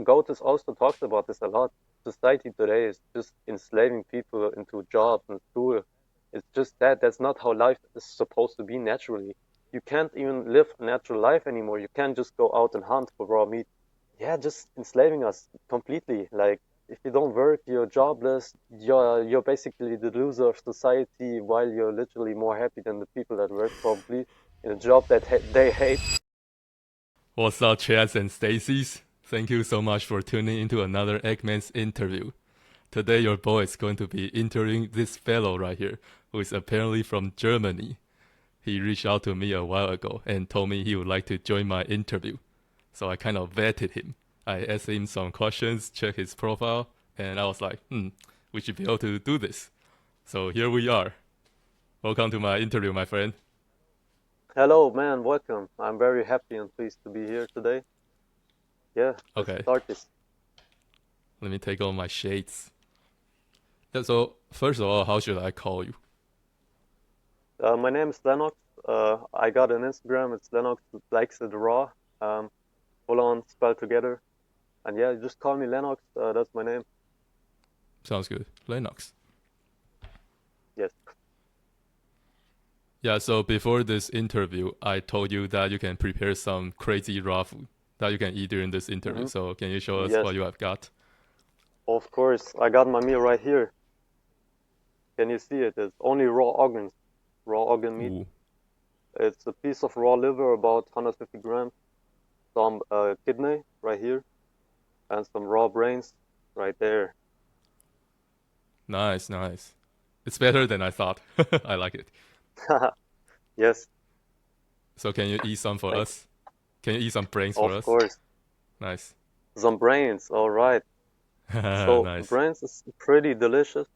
Goatis also talks about this a lot. Society today is just enslaving people into jobs and school. It's just that that's not how life is supposed to be naturally. You can't even live a natural life anymore. You can't just go out and hunt for raw meat. Yeah, just enslaving us completely. Like if you don't work, you're jobless. You're basically the loser of society while you're literally more happy than the people that work probably in a job that they hate. What's up, Chaz and Stacy's? Thank you so much for tuning into another Eggman's interview. Today, your boy is going to be interviewing this fellow right here, who is apparently from Germany. He reached out to me a while ago and told me he would like to join my interview. So I kind of vetted him. I asked him some questions, checked his profile, and I was like, we should be able to do this. So here we are. Welcome to my interview, my friend. Hello, man. Welcome. I'm very happy and pleased to be here today. Yeah, let's Okay, start this. let me take off my shades. Yeah, so, first of all, how should I call you? My name is Lennox. I got an Instagram. It's Lennox likes it raw. Um, Full on spelled together. And yeah, just call me Lennox. That's my name. Sounds good. Lennox. Yes. Yeah, so before this interview, I told you that you can prepare some crazy raw food that you can eat during this interview. hmm So can you show us Yes, what you have got? of course. I got my meal right here. Can you see it? It's only raw organs, raw organ meat. Ooh, It's a piece of raw liver, about 150 grams. Some kidney right here, and some raw brains right there. nice, nice. It's better than I thought. I like it. Yes, So can you eat some for thanks. us? Can you eat some brains for Of us? course. Nice. Some brains, all right. So Nice. brains is pretty delicious.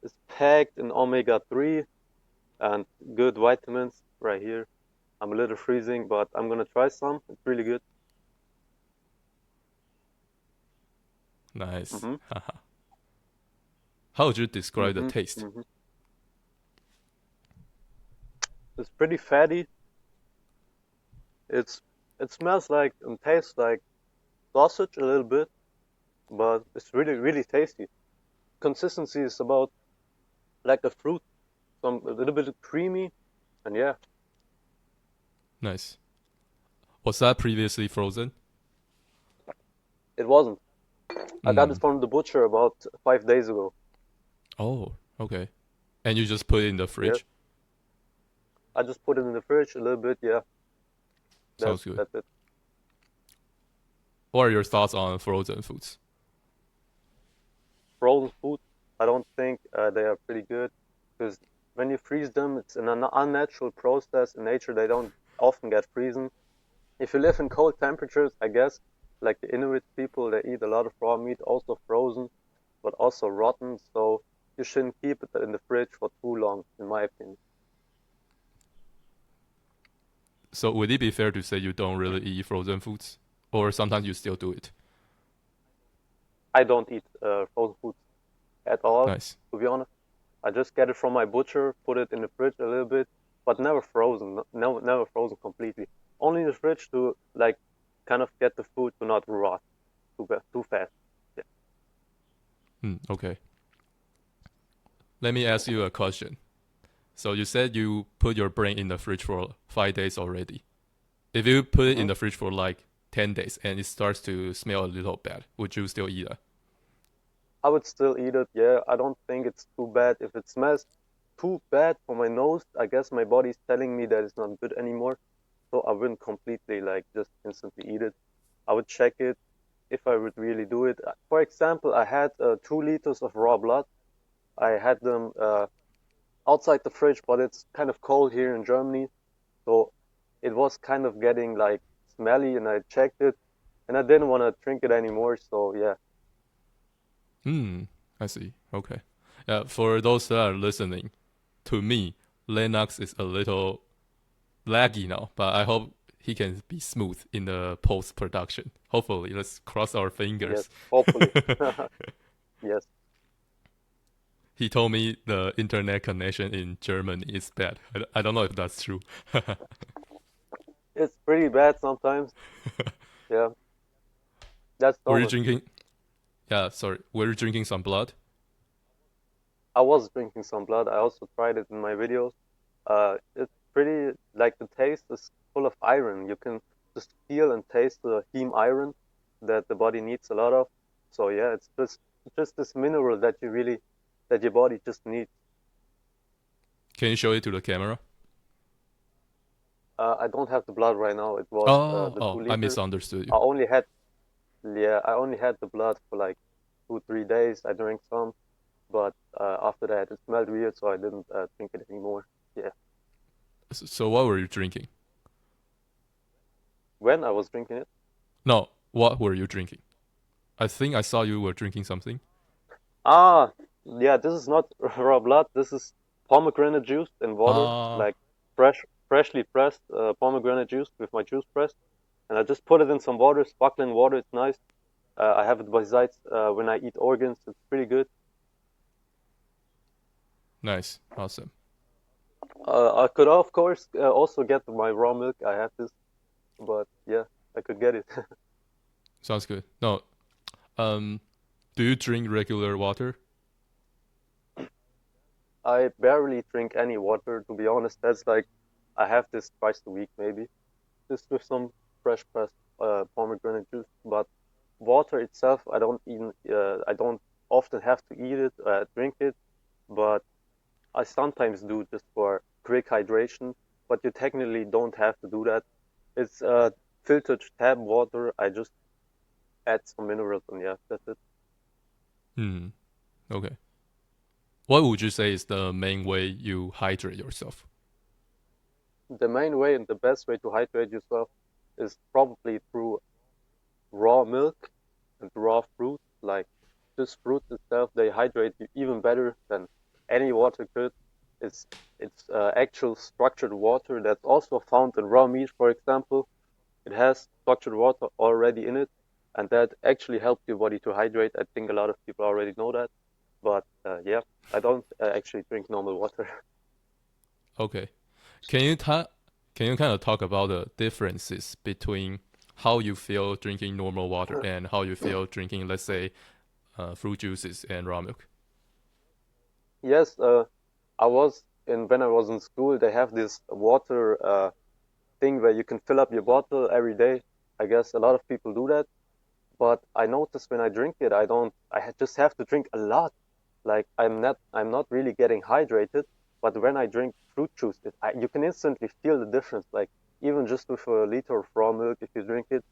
It's packed in omega-3 and good vitamins right here. I'm a little freezing, but I'm gonna try some. It's really good. Nice. hmm How would you describe the hmm taste? hmm It's pretty fatty. It's it smells like and tastes like sausage a little bit, but it's really tasty. Consistency is about like a fruit, some a little bit creamy, and yeah, Nice. Was that previously frozen? it wasn't. I got Hmm. it from the butcher about 5 days ago. Oh, okay. And you just put it in the Yeah, fridge? I just put it in the fridge a little bit. Yeah, Sounds good. that's it. What are your thoughts on frozen foods? Frozen food, I don't think they are pretty good because when you freeze them, it's an unnatural process in nature. They don't often get frozen. If you live in cold temperatures, I guess, like the Inuit people, they eat a lot of raw meat, also frozen, but also rotten. So you shouldn't keep it in the fridge for too long, in my opinion. So would it be fair to say you don't really eat frozen foods? Or sometimes you still do it? I don't eat frozen food at all, Nice. to be honest. I just get it from my butcher, put it in the fridge a little bit, but never frozen. No, never frozen completely. Only in the fridge to like kind of get the food to not rot too fast. Yeah. Okay. Let me ask you a question. So you said you put your brain in the fridge for 5 days already. If you put it in hmm the fridge for like 10 days and it starts to smell a little bad, would you still eat it? I would still eat it. Yeah, I don't think it's too bad. If it smells too bad for my nose, I guess my body's telling me that it's not good anymore. So I wouldn't completely like just instantly eat it. I would check it if I would really do it. For example, I had 2 liters of raw blood. I had them outside the fridge, but it's kind of cold here in Germany, so it was kind of getting like smelly, and I checked it, and I didn't want to drink it anymore. So yeah, Hmm, I see. Okay. Yeah, for those that are listening, to me, Lennox is a little laggy now, but I hope he can be smooth in the post production. Hopefully, let's cross our yes, fingers. hopefully, yes. He told me the internet connection in Germany is bad. I don't know if that's true. It's pretty bad sometimes. Yeah, That's Were you normal. drinking? Yeah, sorry. Were you drinking some blood? I was drinking some blood. I also tried it in my videos. It's pretty like the taste is full of iron. You can just feel and taste the heme iron that the body needs a lot of. So yeah, it's just this mineral that you really that your body just needs. Can you show it to the camera? I don't have the blood right now. It was Oh, the two oh, I liter. misunderstood you. I only had yeah, I only had the blood for like 2 3 days. I drank some, but after that it smelled weird, so I didn't drink it anymore. Yeah, So what were you drinking? when I was drinking it. No, what were you drinking? I think I saw you were drinking something. Ah, yeah, this is not raw blood. This is pomegranate juice in water, Ah, like freshly pressed pomegranate juice with my juice press. And I just put it in some water, sparkling water. It's nice. I have it besides when I eat organs. It's pretty good. nice, awesome. I could, of course, also get my raw milk. I have this, but yeah, I could get it. Sounds good. No, um, do you drink regular water? I barely drink any water, to be honest. That's like, I have this twice a week, maybe, just with some fresh pressed pomegranate juice. But water itself, I don't often have to eat it, drink it, but I sometimes do just for quick hydration. But you technically don't have to do that. It's filtered tap water. I just add some minerals, and yeah, that's it. Hmm. Okay. What would you say is the main way you hydrate yourself? The main way and the best way to hydrate yourself is probably through raw milk and raw fruit. Like this fruit itself, they hydrate you even better than any water could. It's it's actual structured water that's also found in raw meat, for example. It has structured water already in it, and that actually helps your body to hydrate. I think a lot of people already know that, but yeah, I don't actually drink normal water. Okay. Can you ta- can you kind of talk about the differences between how you feel drinking normal water and how you feel drinking, let's say, fruit juices and raw milk? Yes, I was in when I was in school. They have this water thing where you can fill up your bottle every day. I guess a lot of people do that, but I notice when I drink it, I don't. Just have to drink a lot. Like I'm not really getting hydrated. But when I drink fruit juice, you can instantly feel the difference. Like even just with a liter of raw milk, if you drink it,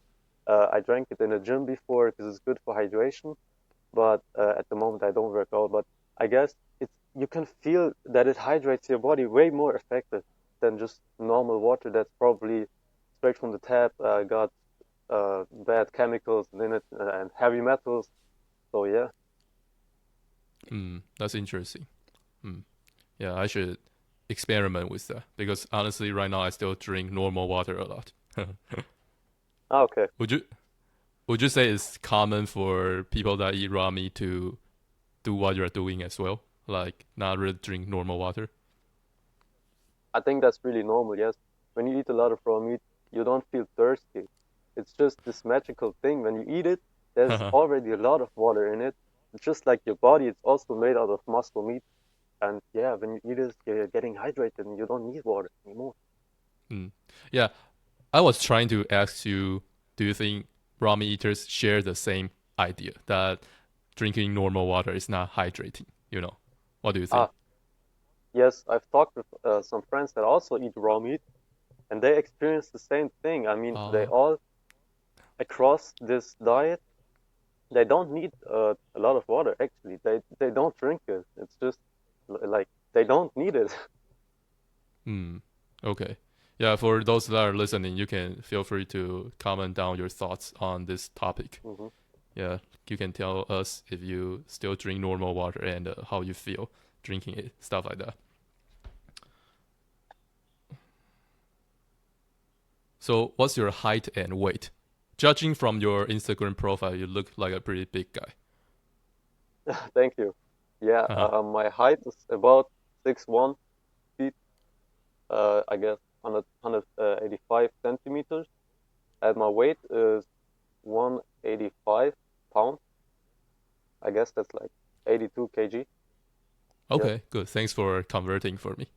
I drank it in a gym before because it's good for hydration. But at the moment I don't work out. But I guess it's you can feel that it hydrates your body way more effective than just normal water that's probably straight from the tap, got bad chemicals in it and heavy metals. So yeah, That's interesting. Mm. Yeah, I should experiment with that because honestly, right now I still drink normal water a lot. okay. would you would you say it's common for people that eat raw meat to do what you're doing as well, like not really drink normal water? I think that's really normal. Yes, when you eat a lot of raw meat, you don't feel thirsty. It's just this magical thing. When you eat it, there's already a lot of water in it. It's just like your body, it's also made out of muscle meat. And yeah, when you eat it, you're getting hydrated and you don't need water anymore. Mm. Yeah, I was trying to ask you, do you think raw meat eaters share the same idea that drinking normal water is not hydrating? You know, what do you think? Ah, yes, I've talked with some friends that also eat raw meat, and they experience the same thing. I mean, they Uh, all across this diet, they don't need a lot of water. Actually, they don't drink it. It's just like they don't need it. hmm. Okay. Yeah, for those that are listening, you can feel free to comment down your thoughts on this topic. hmm Yeah, you can tell us if you still drink normal water and how you feel drinking it, stuff like that. So, what's your height and weight? Judging from your Instagram profile, you look like a pretty big guy. Thank you. Yeah, Haha. my height is about 6'1" feet. I guess 185 centimeters, and my weight is 85 pounds. I guess that's like 82 kg. Yeah, Okay, good. Thanks for converting for me.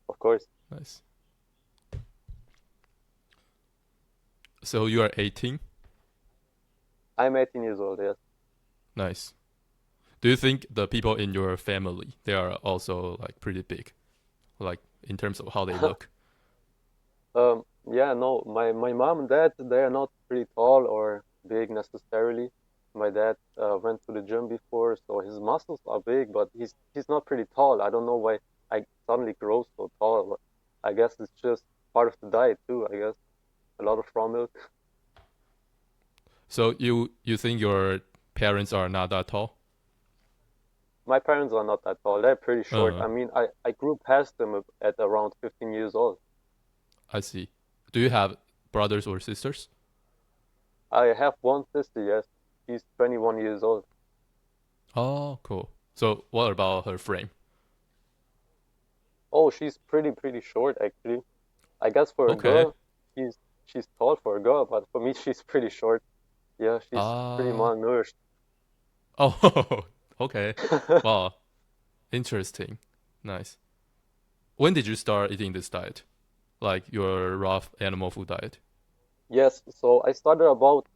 of course. Nice. So you are 18? I'm 18 years old, yes. Nice. Do you think the people in your family they are also like pretty big, like in terms of how they look? Yeah, no, my mom and dad, they are not pretty tall or big necessarily. My dad went to the gym before, so his muscles are big, but he's not pretty tall. I don't know why I suddenly grow so tall, but I guess it's just part of the diet too, I guess. A lot of raw milk. So you think your parents are not that tall? My parents are not that tall. They're pretty short. Uh, I mean, I grew past them at around 15 years old. I see. Do you have brothers or sisters? I have one sister, yes. She's 21 years old. Oh, cool. So what about her frame? Oh, she's pretty short actually. I guess for a Okay. girl, she's she's tall for a girl, but for me she's pretty short. Yeah, she's pretty Ah. malnourished. Oh, okay. Wow. Interesting. Nice. When did you start eating this diet? Like your raw animal food diet? Yes, so I started about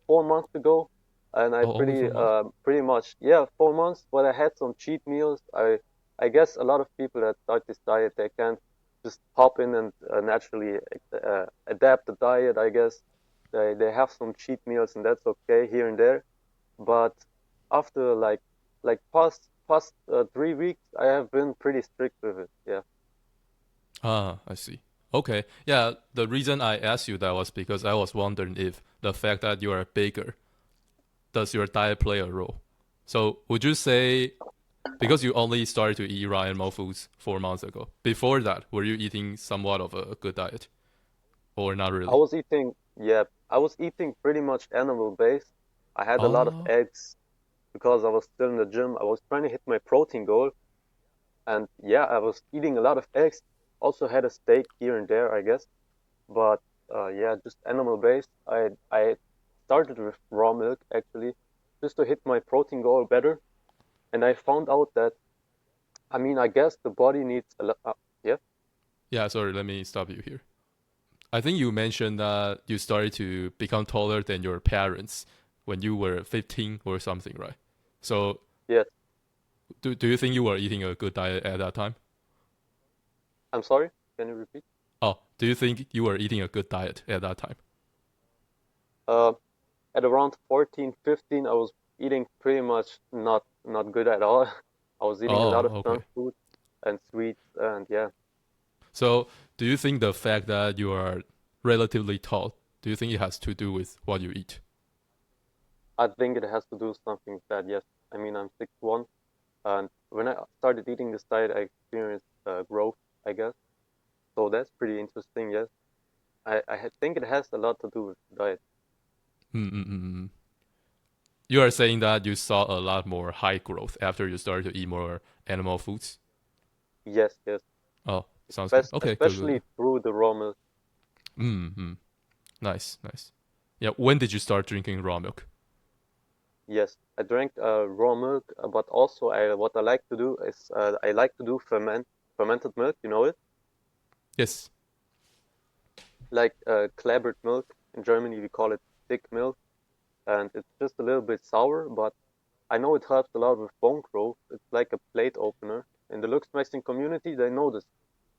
4 months ago, and I Oh, only 4 months? pretty much, yeah, 4 months. But I had some cheat meals. I guess a lot of people that start this diet, they can't just hop in and naturally adapt the diet. I guess they have some cheat meals, and that's okay here and there. But after like past 3 weeks, I have been pretty strict with it. Yeah. Ah, I see. Okay. Yeah, the reason I asked you that was because I was wondering if the fact that you are bigger, does your diet play a role? So would you say because you only started to eat raw animal foods 4 months ago, before that, were you eating somewhat of a good diet? Or not I really? was eating, yeah, I was eating pretty much animal based. I had a lot of Oh, eggs because I was still in the gym. I was trying to hit my protein goal, and yeah, I was eating a lot of eggs. Also had a steak here and there, I guess, but yeah, just animal based. I started with raw milk actually, just to hit my protein goal better, and I found out that I mean, I guess the body needs a lot. Yeah, yeah, sorry, let me stop you here. I think you mentioned that you started to become taller than your parents when you were 15 or something, right? So, yes. do you think you were eating a good diet at that time? I'm sorry. Can you repeat? Oh, do you think you were eating a good diet at that time? Uh, at around 14, 15, I was eating pretty much not good at all. I was eating a lot Oh, of okay. junk food and sweets, and yeah, So, do you think the fact that you are relatively tall, do you think it has to do with what you eat? I think it has to do something with that. Yes, I mean I'm 6'1", and when I started eating this diet, I experienced growth, I guess. So that's pretty interesting. Yes, think it has a lot to do with the diet. Mm-mm-mm. You are saying that you saw a lot more high growth after you started to eat more animal foods? Yes, yes, Oh, sounds good. Okay, good, good, especially good. through the raw milk. Mm-hmm. Nice, nice. Yeah, when did you start drinking raw milk? Yes, I drank raw milk, but also what I like to do is I like to do fermented milk. You know it, Yes. like clabbered milk. In Germany, we call it thick milk, and it's just a little bit sour, but I know it helps a lot with bone growth. It's like a plate opener. In the looks mesting community, they know this.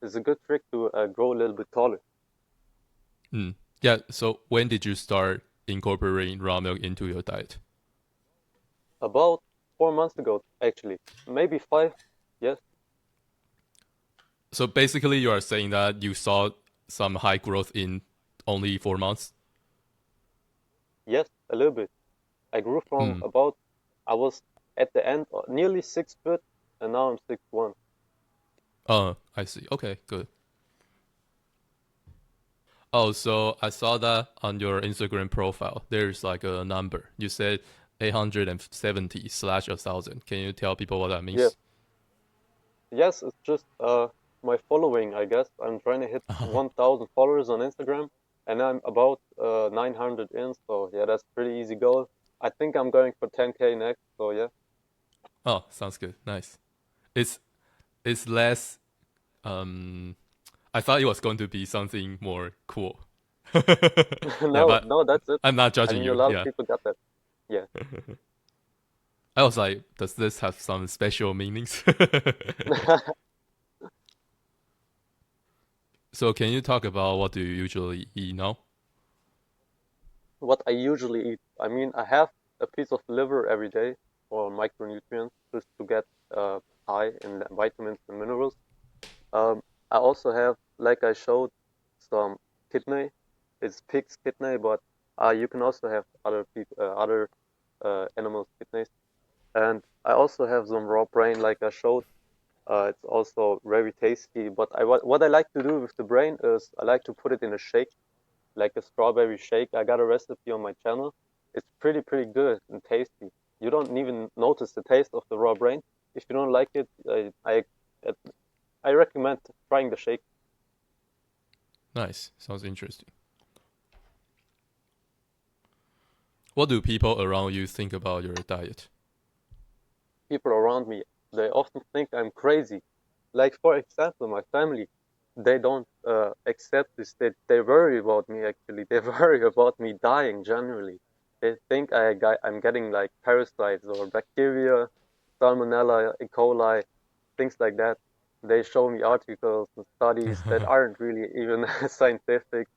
It's a good trick to grow a little bit taller. Mm. Yeah, so when did you start incorporating raw milk into your diet? About 4 months ago, actually, maybe five. Yes, So basically, you are saying that you saw some high growth in only 4 months? yes, a little bit. I grew from Mm. about I was at the end nearly 6 foot, and now I'm 6'1". I see. Okay, good. Oh, so I saw that on your Instagram profile. There's like a number. You said 870 slash 1,000. Can you tell people what that Yes, means? yes, it's just my following, I guess. I'm trying to hit 1,000 followers on Instagram. and I'm about 900 in, so yeah, that's pretty easy goal. I think I'm going for 10K next, so yeah. Oh, sounds good. Nice. It's it's less. Um, I thought it was going to be something more cool. Yeah, No, but no, that's it. I'm not I judging mean, a you. lot of Yeah. people got that. Yeah. I was like, does this have some special meanings? So can you talk about what do you usually eat now? What I usually eat, I mean, I have a piece of liver every day for micronutrients just to get uh, high in the vitamins and minerals. Um, I also have, like I showed, some kidney. It's pig's kidney, but you can also have other animals' kidneys. And I also have some raw brain, like I showed. It's also very tasty. But what I like to do with the brain is I like to put it in a shake, like a strawberry shake. I got a recipe on my channel. It's pretty good and tasty. You don't even notice the taste of the raw brain. If you don't like it, I recommend trying the shake. Nice. Sounds interesting. What do people around you think about your diet? People around me, they often think I'm crazy. Like for example, my family, they don't accept this. They worry about me actually. They worry about me dying generally. They think I'm getting like parasites or bacteria, salmonella, E. coli, things like that. They show me articles and studies that aren't really even scientific.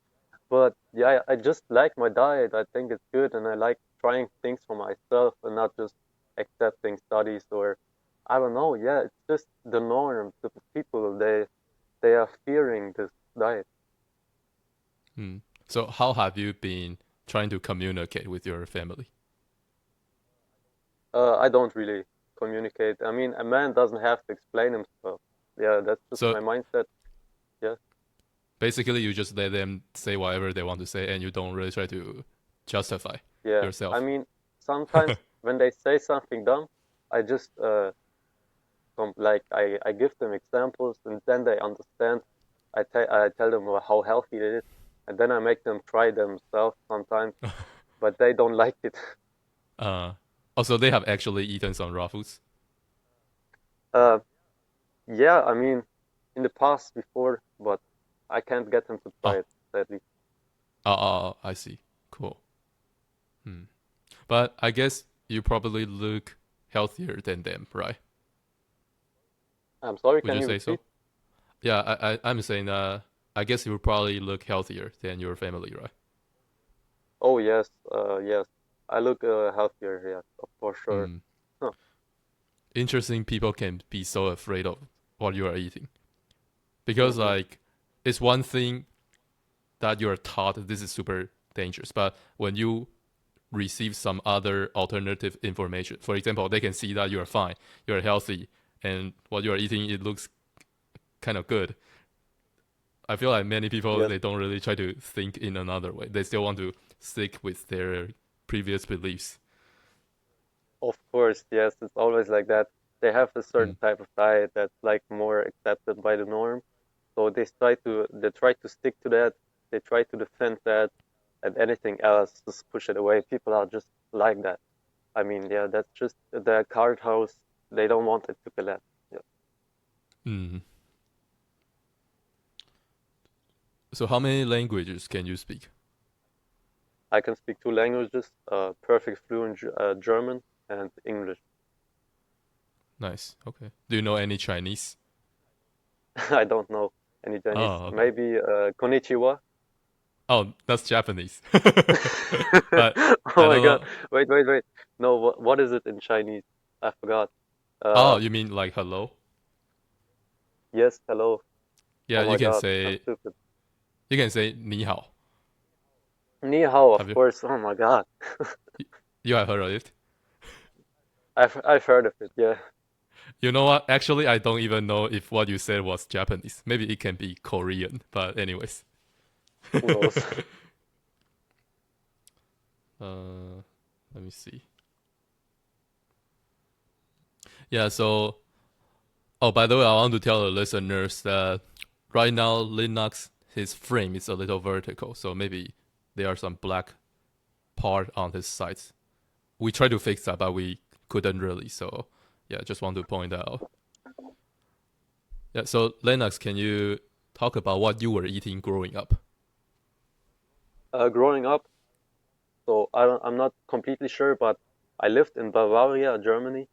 But yeah, I just like my diet. I think it's good, and I like trying things for myself and not just accepting studies or I don't know. Yeah, it's just the norm. The people they are fearing this diet. Hmm. So how have you been trying to communicate with your family? I don't really communicate. I mean, a man doesn't have to explain himself. Yeah, that's just So my mindset. Yeah, basically, you just let them say whatever they want to say, and you don't really try to justify yeah. I yourself. mean, sometimes when they say something dumb, I just like I give them examples and then they understand. I tell them how healthy it is, and then I make them try themselves sometimes, but they don't like it. uh, also, they have actually eaten some raw foods. Uh, yeah, I mean, in the past before, but I can't get them to try Oh, it, sadly. I see. Cool. Hmm. But I guess you probably look healthier than them, right? I'm sorry, Would can you you say repeat? so? Yeah, I'm saying I guess you probably look healthier than your family, right? Oh yes, yes. I look healthier, yes, for sure. Hmm. Huh. Interesting people can be so afraid of what you are eating. Because Mm-hmm. like it's one thing that you're taught this is super dangerous, but when you receive some other alternative information, for example, they can see that you're fine, you're healthy, and what you're eating it looks kind of good. I feel like many people Yes, they don't really try to think in another way. They still want to stick with their previous beliefs. of course, yes. It's always like that. They have a Hmm. certain type of diet that's like more accepted by the norm. So they try to stick to that. They try to defend that, and anything else just push it away. People are just like that. I mean, yeah, that's just the card house. They don't want it to collapse. Yeah. Hmm. So how many languages can you speak? I can speak two languages, perfect fluent German and English. Nice. Okay. Do you know any Chinese? I don't know any Chinese. Oh, okay. Maybe konnichiwa. Oh, that's Japanese. But Oh I my don't God. know. Wait. No, what is it in Chinese? I forgot. Oh, Uh, you mean like hello? yes, hello. Yeah, Oh my God, I'm stupid. you can say 你好. Ni hao, of Have you course. Oh my God. you have heard of it? I've heard of it. Yeah. You know what? Actually, I don't even know if what you said was Japanese. Maybe it can be Korean. But anyways. Who knows? uh, let me see. Yeah. So, oh, by the way, I want to tell the listeners that right now Linux his frame is a little vertical, so maybe there are some black part on his sides. We tried to fix that, but we couldn't really. So yeah, just want to point out. Yeah. So Lennox, can you talk about what you were eating growing up? Growing up, so I'm not completely sure, but I lived in Bavaria, Germany.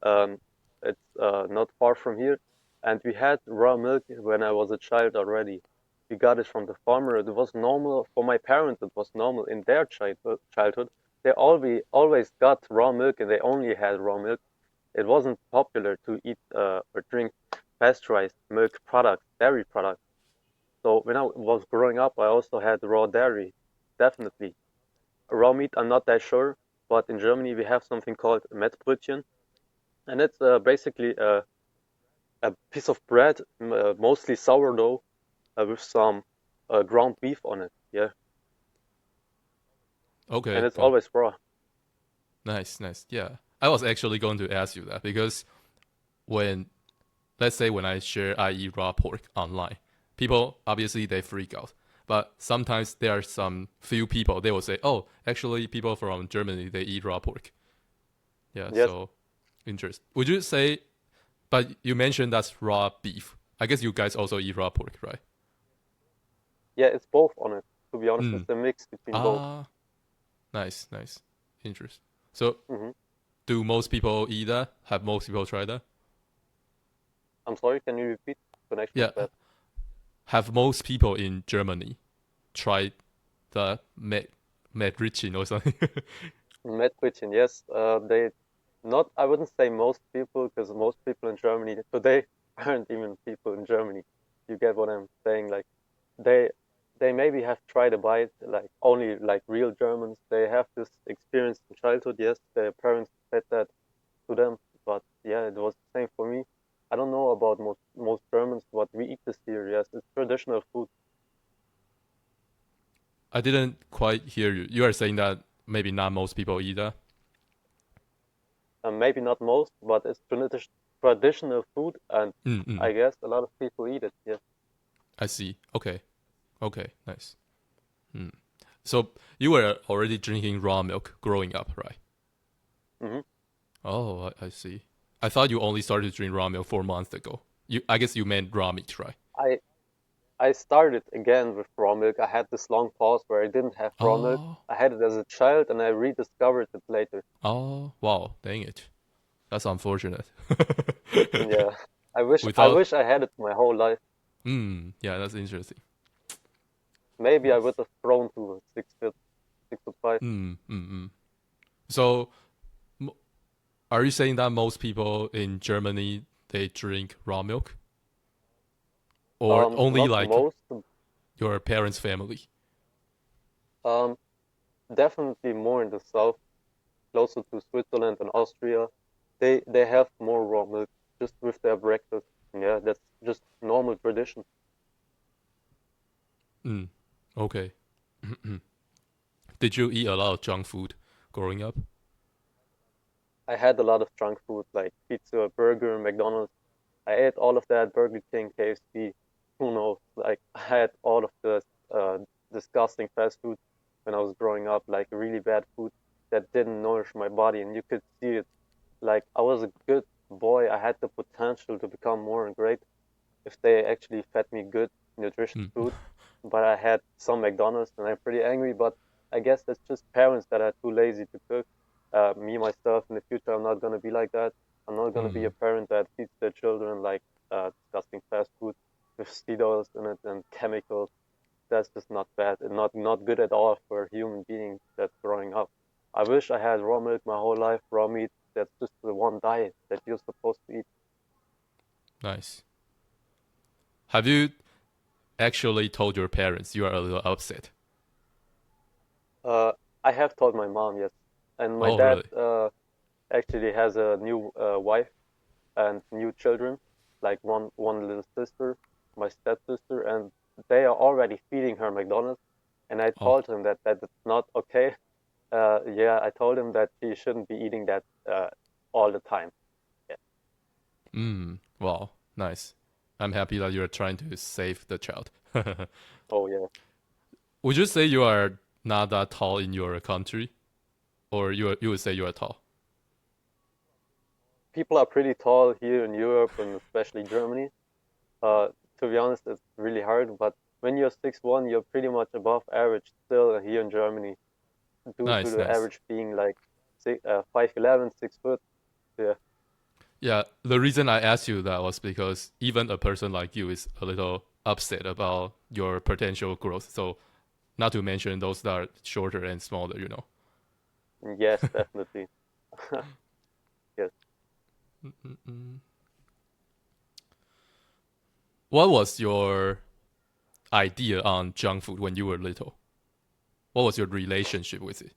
Um, it's not far from here, and we had raw milk when I was a child already. We got it from the farmer. It was normal for my parents. It was normal in their childhood. They always got raw milk, and they only had raw milk. It wasn't popular to eat or drink pasteurized milk products, dairy products. So when I was growing up, I also had raw dairy, definitely. Raw meat, I'm not that sure, but in Germany we have something called Mettbrötchen, and it's basically a piece of bread, mostly sourdough, with some ground beef on it. Yeah, and Okay. it's Wow. always raw. Nice. Nice. Yeah. I was actually going to ask you that because when let's say when I share I eat raw pork online, people obviously they freak out. But sometimes there are some few people they will say, "Oh, actually, people from Germany they eat raw pork." Yeah, Yes, so interest. Would you say? But you mentioned that's raw beef. I guess you guys also eat raw pork, right? yeah, it's both on it. To be honest, Hmm. it's a mix between both. Ah, nice, nice, interest. So, Hmm. do most people eat that? Have most people tried that? I'm sorry, can you repeat? Connection was Yeah, bad. have most people in Germany tried the Medrichin or something? Mettbrötchen, yes, they not. I wouldn't say most people, because most people in Germany today aren't even people in Germany. You get what I'm saying? Like they they maybe have tried a bite, like only like real Germans. They have this experience in childhood. Yes, their parents fed that to them, but yeah, it was the same for me. I don't know about most Germans, but we eat this here. Yes, it's traditional food. I didn't quite hear you. You are saying that maybe not most people eat that. Maybe not most, but it's traditional food, and Mm-mm. I guess a lot of people eat it. Yes. I see. Okay. Okay. Nice. Hmm. So you were already drinking raw milk growing up, right? Hmm. Oh, I see. I thought you only started to drink raw milk 4 months ago. I guess you meant raw meat, right? I I started again with raw milk. I had this long pause where I didn't have raw milk. Oh, I had it as a child, and I rediscovered it later. oh, wow, dang it. That's unfortunate. Yeah, I Without, wish I had it my whole life. yeah, that's interesting. Maybe I would Nice. have grown to 6 foot, 6'5". So, m- are you saying that most people in Germany they drink raw milk, or only Not like most. your parents' family? Um, Definitely more in the south, closer to Switzerland and Austria. They have more raw milk just with their breakfast. Yeah, that's just normal tradition. Mm, okay. Did you eat a lot of junk food growing up? I had a lot of junk food like pizza, burger, McDonald's. I ate all of that, Burger King, KFC, who knows? Like I had all of the uh, disgusting fast food when I was growing up, like really bad food that didn't nourish my body, and you could see it. Like I was a good boy. I had the potential to become more great if they actually fed me good, nutritious Mm. food. But I had some McDonald's, and I'm pretty angry. But I guess that's just parents that are too lazy to cook. Me myself in the future, I'm not gonna be like that. I'm not gonna be a Mm. parent that feeds their children like disgusting fast food with seed oils in it and chemicals. That's just not bad and not good at all for a human being that's growing up. I wish I had raw milk my whole life, raw meat. That's just the one diet that you're supposed to eat. Nice. Have you actually told your parents you are a little upset? Uh, I have told my mom, yes, and my Oh, dad really? actually has a new wife and new children, like one little sister, my stepsister, and they are already feeding her McDonald's. And I Oh, told him that it's not okay. Yeah, I told him that she shouldn't be eating that all the time. Yeah. wow, nice. I'm happy that you're trying to save the child. Oh yeah. Would you say you are not that tall in your country, or you would say you are tall? People are pretty tall here in Europe and especially Germany. Uh, to be honest, it's really hard, but when you're 6'1", you're pretty much above average still here in Germany, due to Nice, the nice. average being like 5'11", 6 foot. Yeah. Yeah, the reason I asked you that was because even a person like you is a little upset about your potential growth. So, not to mention those that are shorter and smaller. Yes, definitely. Yes. Mm-mm. What was your idea on junk food when you were little? What was your relationship with it?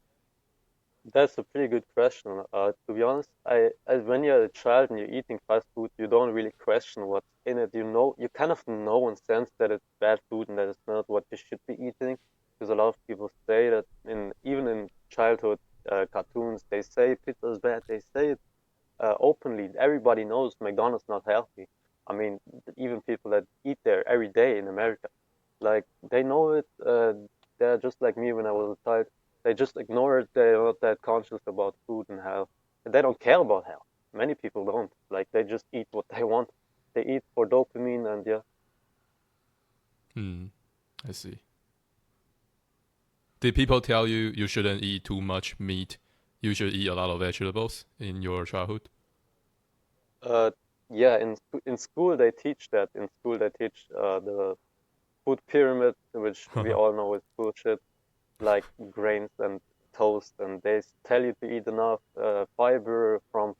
That's a pretty good question. To be honest, when you're a child and you're eating fast food, you don't really question what's in it. You kind of know and sense that it's bad food and that it's not what you should be eating. Because a lot of people say that even in childhood cartoons, they say pizza is bad. They say it openly. Everybody knows McDonald's not healthy. I mean, even people that eat there every day in America, like they know it. They're just like me when I was a child. They just ignore it. They're not that conscious about food and health. And they don't care about health. Many people don't. Like they just eat what they want. They eat for dopamine and yeah. Hmm, I see. Did people tell you you shouldn't eat too much meat? You should eat a lot of vegetables in your childhood? Uh, yeah. In school they teach that. In school they teach the food pyramid, which we all know is bullshit. Like grains and toast, and they tell you to eat enough fiber from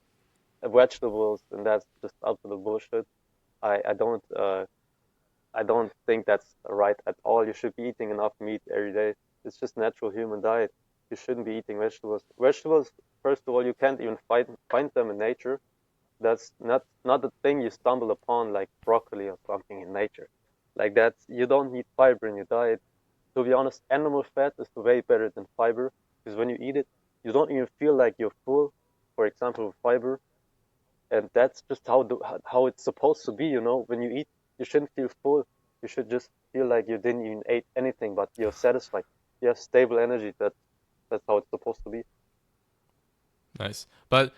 vegetables, and that's just absolute bullshit. I don't think that's right at all. You should be eating enough meat every day. It's just natural human diet. You shouldn't be eating vegetables. Vegetables, first of all, you can't even find them in nature. That's not a thing you stumble upon like broccoli or something in nature. Like that, you don't need fiber in your diet. To be honest, animal fat is way better than fiber because when you eat it, you don't even feel like you're full. For example, with fiber, and that's just how it's supposed to be. When you eat, you shouldn't feel full. You should just feel like you didn't even eat anything, but you're satisfied. You have stable energy. That's how it's supposed to be. Nice. But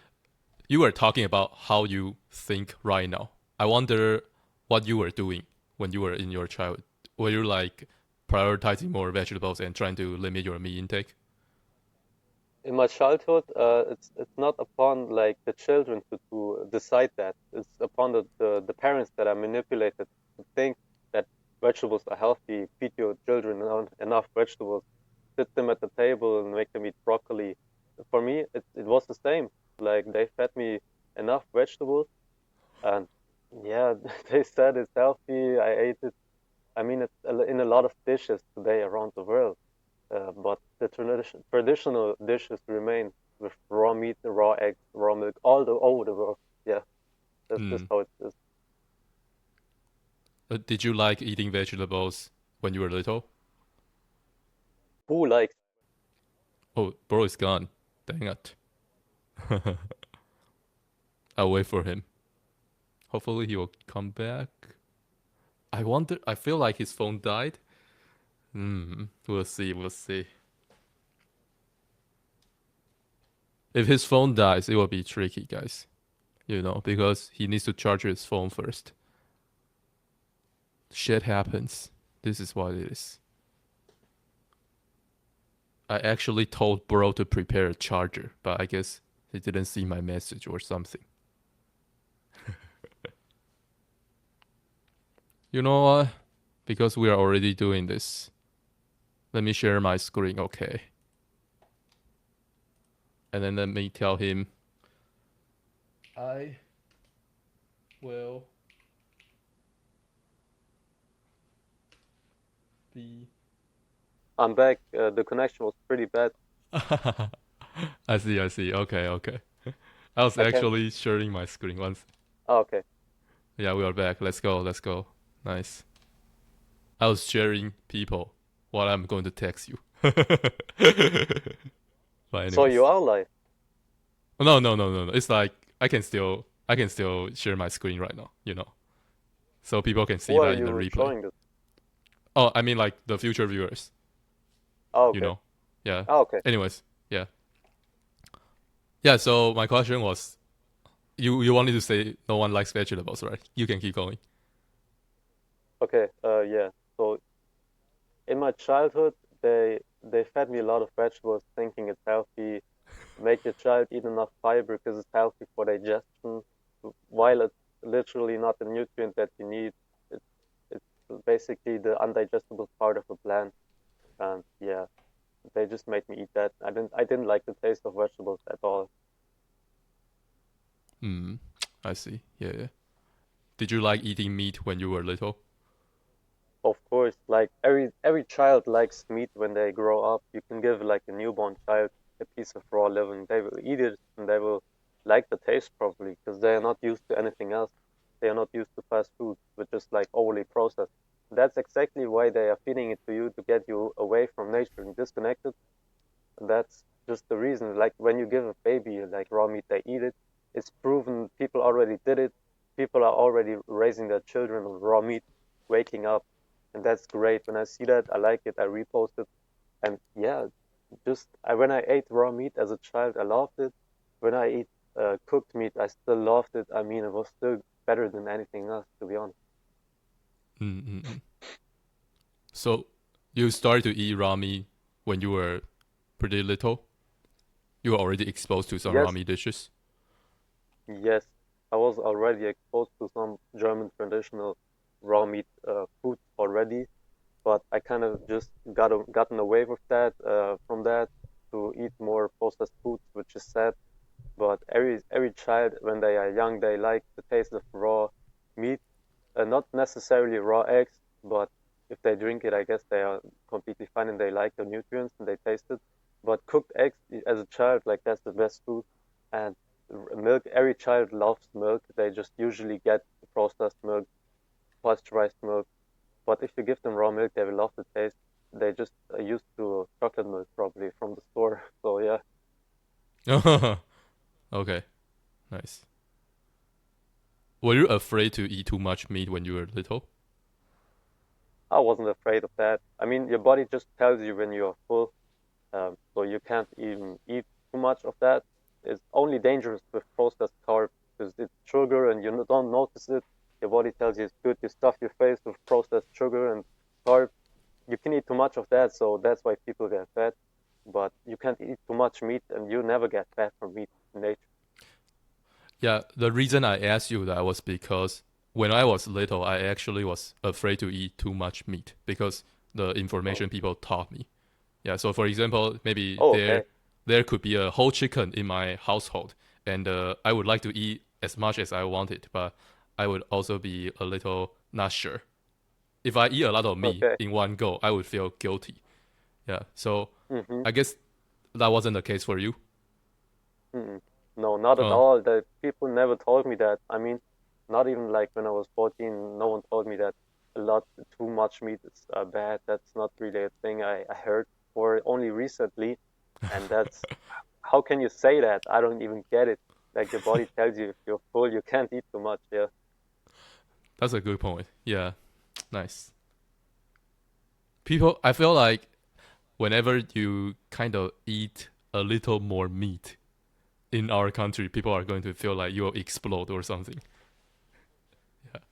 you were talking about how you think right now. I wonder what you were doing when you were in your childhood. Were you like prioritizing more vegetables and trying to limit your meat intake? In my childhood, it's not upon like the children to decide that. It's upon the parents that are manipulated to think that vegetables are healthy. Feed your children enough vegetables. Sit them at the table and make them eat broccoli. For me, it was the same. Like they fed me enough vegetables, and yeah, they said it's healthy. I ate it. I mean, it's in a lot of dishes today around the world. But the traditional dishes remain with raw meat, raw eggs, raw milk, all over the world. Yeah, that's just Hmm. how it is. Did you like eating vegetables when you were little? Who likes? Oh, bro is gone. Dang it. I'll wait for him. Hopefully he will come back. I wonder. I feel like his phone died. Hmm. We'll see. We'll see. If his phone dies, it will be tricky, guys. Because he needs to charge his phone first. Shit happens. This is what it is. I actually told bro to prepare a charger, but I guess he didn't see my message or something. You know what? Because we are already doing this, let me share my screen, okay? And then let me tell him I will be. I'm back. The connection was pretty bad. I see, I see. Okay, okay. I was I can. actually sharing my screen once. Oh, okay. Yeah, we are back. Let's go, let's go. Nice. I was sharing people what I'm going to text you. But So you anyways. are live. No, no, no, no, no. It's like I can still share my screen right now, so people can Who see are that in the you replay. showing this? Oh, I mean like the future viewers, Oh, you okay. know. Yeah. Oh, okay. Anyways, yeah. Yeah, so my question was you wanted to say no one likes vegetables, right? You can keep going. Okay. Yeah. So in my childhood, they fed me a lot of vegetables, thinking it's healthy. Make your child eat enough fiber because it's healthy for digestion, while it's literally not the nutrient that you need. It's it's basically the undigestible part of a plant, and yeah, they just made me eat that. I didn't like the taste of vegetables at all. Hmm. I see. Yeah, yeah. Did you like eating meat when you were little? Of course, like every child likes meat when they grow up. You can give like a newborn child a piece of raw liver, they will eat it and they will like the taste probably because they are not used to anything else. They are not used to fast food, which is like overly processed. That's exactly why they are feeding it to you to get you away from nature and disconnected. And that's just the reason. Like when you give a baby like raw meat, they eat it. It's proven people already did it. People are already raising their children on raw meat, waking up, and that's great. When I see that, I like it. I repost it, and yeah, when I ate raw meat as a child, I loved it. When I eat cooked meat, I still loved it. I mean, it was still better than anything else, to be honest. Mm-mm-mm. So you started to eat raw meat when you were pretty little. You were already exposed to some raw Yes, meat dishes. yes, I was already exposed to some German traditional raw meat food already, but I kind of just gotten away with that from that to eat more processed foods, which is sad. But every child, when they are young, they like the taste of raw meat, not necessarily raw eggs, but if they drink it, I guess they are completely fine and they like the nutrients and they taste it. But cooked eggs as a child, like that's the best food. And milk, every child loves milk. They just usually get processed milk, pasteurized milk. But if you give them raw milk, they will love the taste. They just are used to chocolate milk probably from the store. So yeah, Okay, nice. Were you afraid to eat too much meat when you were little? I wasn't afraid of that. I mean, your body just tells you when you're full, so you can't even eat too much of that. It's only dangerous with processed carbs because it's sugar and you don't notice it. Your body tells you it's good. You stuff your face with processed sugar and carbs. You can eat too much of that, so that's why people get fat. But you can't eat too much meat, and you never get fat from meat in nature. Yeah, the reason I asked you that was because when I was little, I actually was afraid to eat too much meat because the Oh, information people taught me. Yeah, so for example, maybe oh, there okay, there could be a whole chicken in my household, and I would like to eat as much as I wanted, but I would also be a little not sure. If I eat a lot of meat okay. in one go, I would feel guilty. Yeah, so Mm-hmm. I guess that wasn't the case for you. Mm-mm. No, not at Oh, all. The people never told me that. I mean, not even like when I was 14, no one told me that a lot, too much meat is bad. That's not really a thing I heard for only recently. And that's, how can you say that? I don't even get it. Like your body tells you if you're full, you can't eat too much. Yeah. that's a good point. Yeah, nice. People, I feel like whenever you kind of eat a little more meat in our country, people are going to feel like you'll explode or something.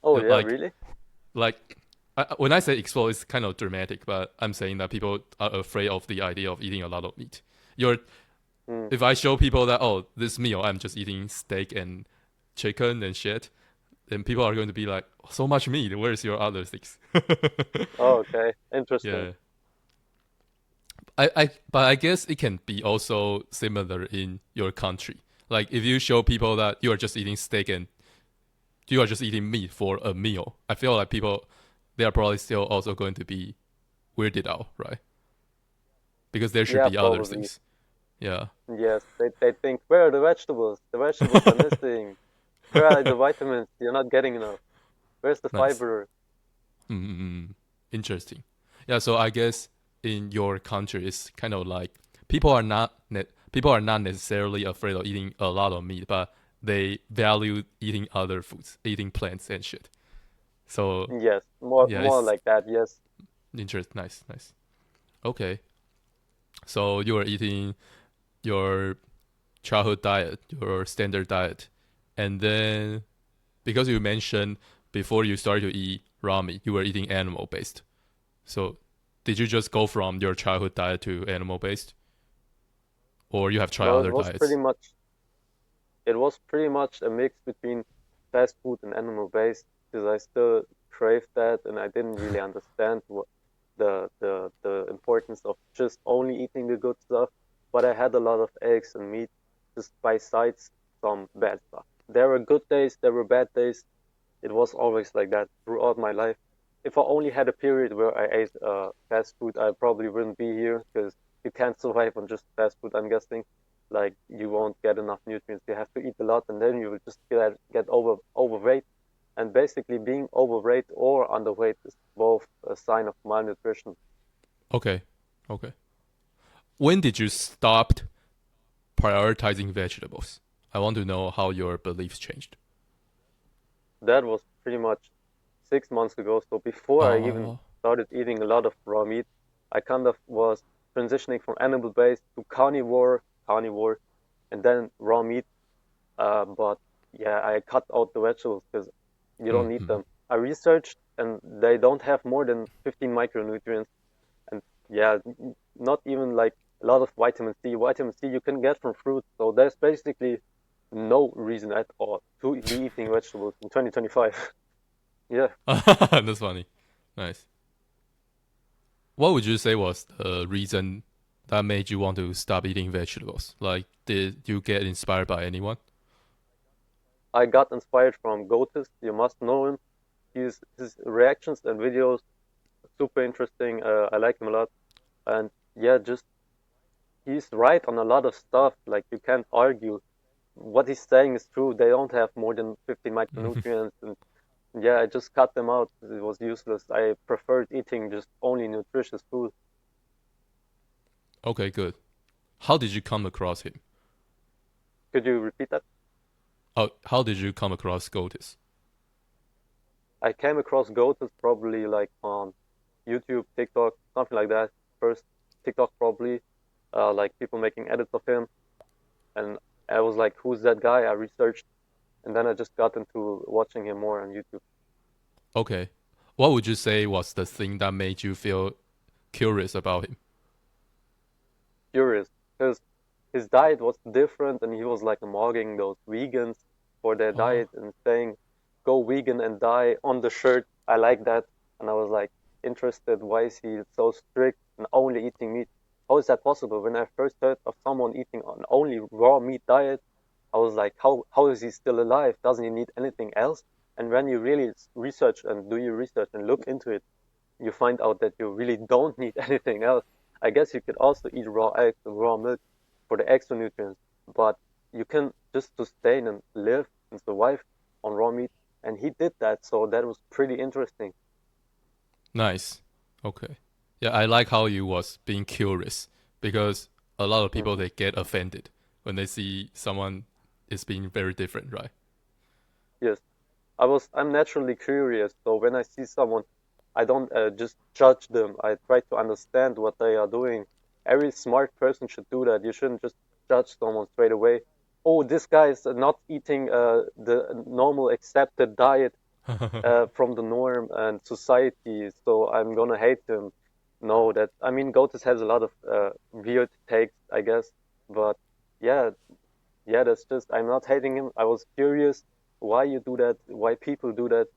Oh, Yeah. yeah, really? Like when I say explode, it's kind of dramatic, but I'm saying that people are afraid of the idea of eating a lot of meat. You're Mm. If I show people that this meal I'm just eating steak and chicken and shit, then people are going to be like, so much meat. Where's your other things? Oh, okay. Interesting. Yeah. But I guess it can be also similar in your country. Like if you show people that you are just eating steak and you are just eating meat for a meal, I feel like people they are probably still also going to be weirded out, right? Because there should Yeah, be other probably. things. Yeah, Yes, they think, where are the vegetables? The vegetables are missing. Where are the vitamins? You're not getting enough. Where's the nice. fiber? Mm-hmm. Interesting. Yeah, so I guess in your country, it's kind of like people are not necessarily afraid of eating a lot of meat, but they value eating other foods, eating plants and shit. So Yes, more yeah, more it's like that. Yes. Interest. Nice, nice. Okay, so you were eating your childhood diet, your standard diet, and then because you mentioned before you started to eat raw meat, you were eating animal based. So did you just go from your childhood diet to animal based, or you have tried No, other diets? it was pretty much a mix between fast food and animal based because I still craved that and I didn't really understand what the importance of just only eating the good stuff. But I had a lot of eggs and meat just by sides some bad stuff. There were good days, there were bad days. It was always like that throughout my life. If I only had a period where I ate fast food, I probably wouldn't be here because you can't survive on just fast food, I'm guessing. Like you won't get enough nutrients. You have to eat a lot and then you will just get overweight. And basically being overweight or underweight is both a sign of malnutrition. Okay, okay. When did you stop prioritizing vegetables? I want to know how your beliefs changed. That was pretty much 6 months ago. So before I even Oh, started eating a lot of raw meat, I kind of was transitioning from animal based to carnivore, and then raw meat. But yeah, I cut out the vegetables because you don't need mm-hmm. them. I researched, and they don't have more than 15 micronutrients, and yeah, not even like a lot of vitamin C. Vitamin C you can get from fruit, so there's basically no reason at all to be eating vegetables in 2025. Yeah. That's funny. Nice. What would you say was the reason that made you want to stop eating vegetables? Like, did you get inspired by anyone? I got inspired from Goatis. You must know him. His reactions and videos super interesting. I like him a lot. And yeah, just he's right on a lot of stuff. Like you can't argue. What he's saying is true. They don't have more than 50 micronutrients. And yeah, I just cut them out. It was useless. I preferred eating just only nutritious food. Okay, good. How did you come across him? Could you repeat that? How did you come across Goatis? I came across Goatis probably like on YouTube, TikTok, something like that. First TikTok probably, like people making edits of him. And I was like, who's that guy? I researched, and then I just got into watching him more on YouTube. Okay. What would you say was the thing that made you feel curious about him? Curious, because his diet was different, and he was like mogging those vegans for their Oh, diet and saying, "Go vegan and die" on the shirt. I like that, and I was like interested. Why is he so strict and only eating meat? How is that possible? When I first heard of someone eating an only raw meat diet, I was like, how is he still alive? Doesn't he need anything else? And when you really research and do your research and look into it, you find out that you really don't need anything else. I guess you could also eat raw eggs and raw milk for the extra nutrients, but you can just sustain and live and survive on raw meat. And he did that, so that was pretty interesting. nice. Okay. Yeah, I like how you was being curious because a lot of people Hmm. they get offended when they see someone is being very different, right? Yes, I'm naturally curious, so when I see someone, I don't just judge them. I try to understand what they are doing. Every smart person should do that. You shouldn't just judge someone straight away. Oh, this guy is not eating the normal accepted diet from the norm and society, so I'm gonna hate him. No, that I mean, Goatis has a lot of weird takes, I guess, but yeah, yeah, that's just I'm not hating him. I was curious why you do that, why people do that.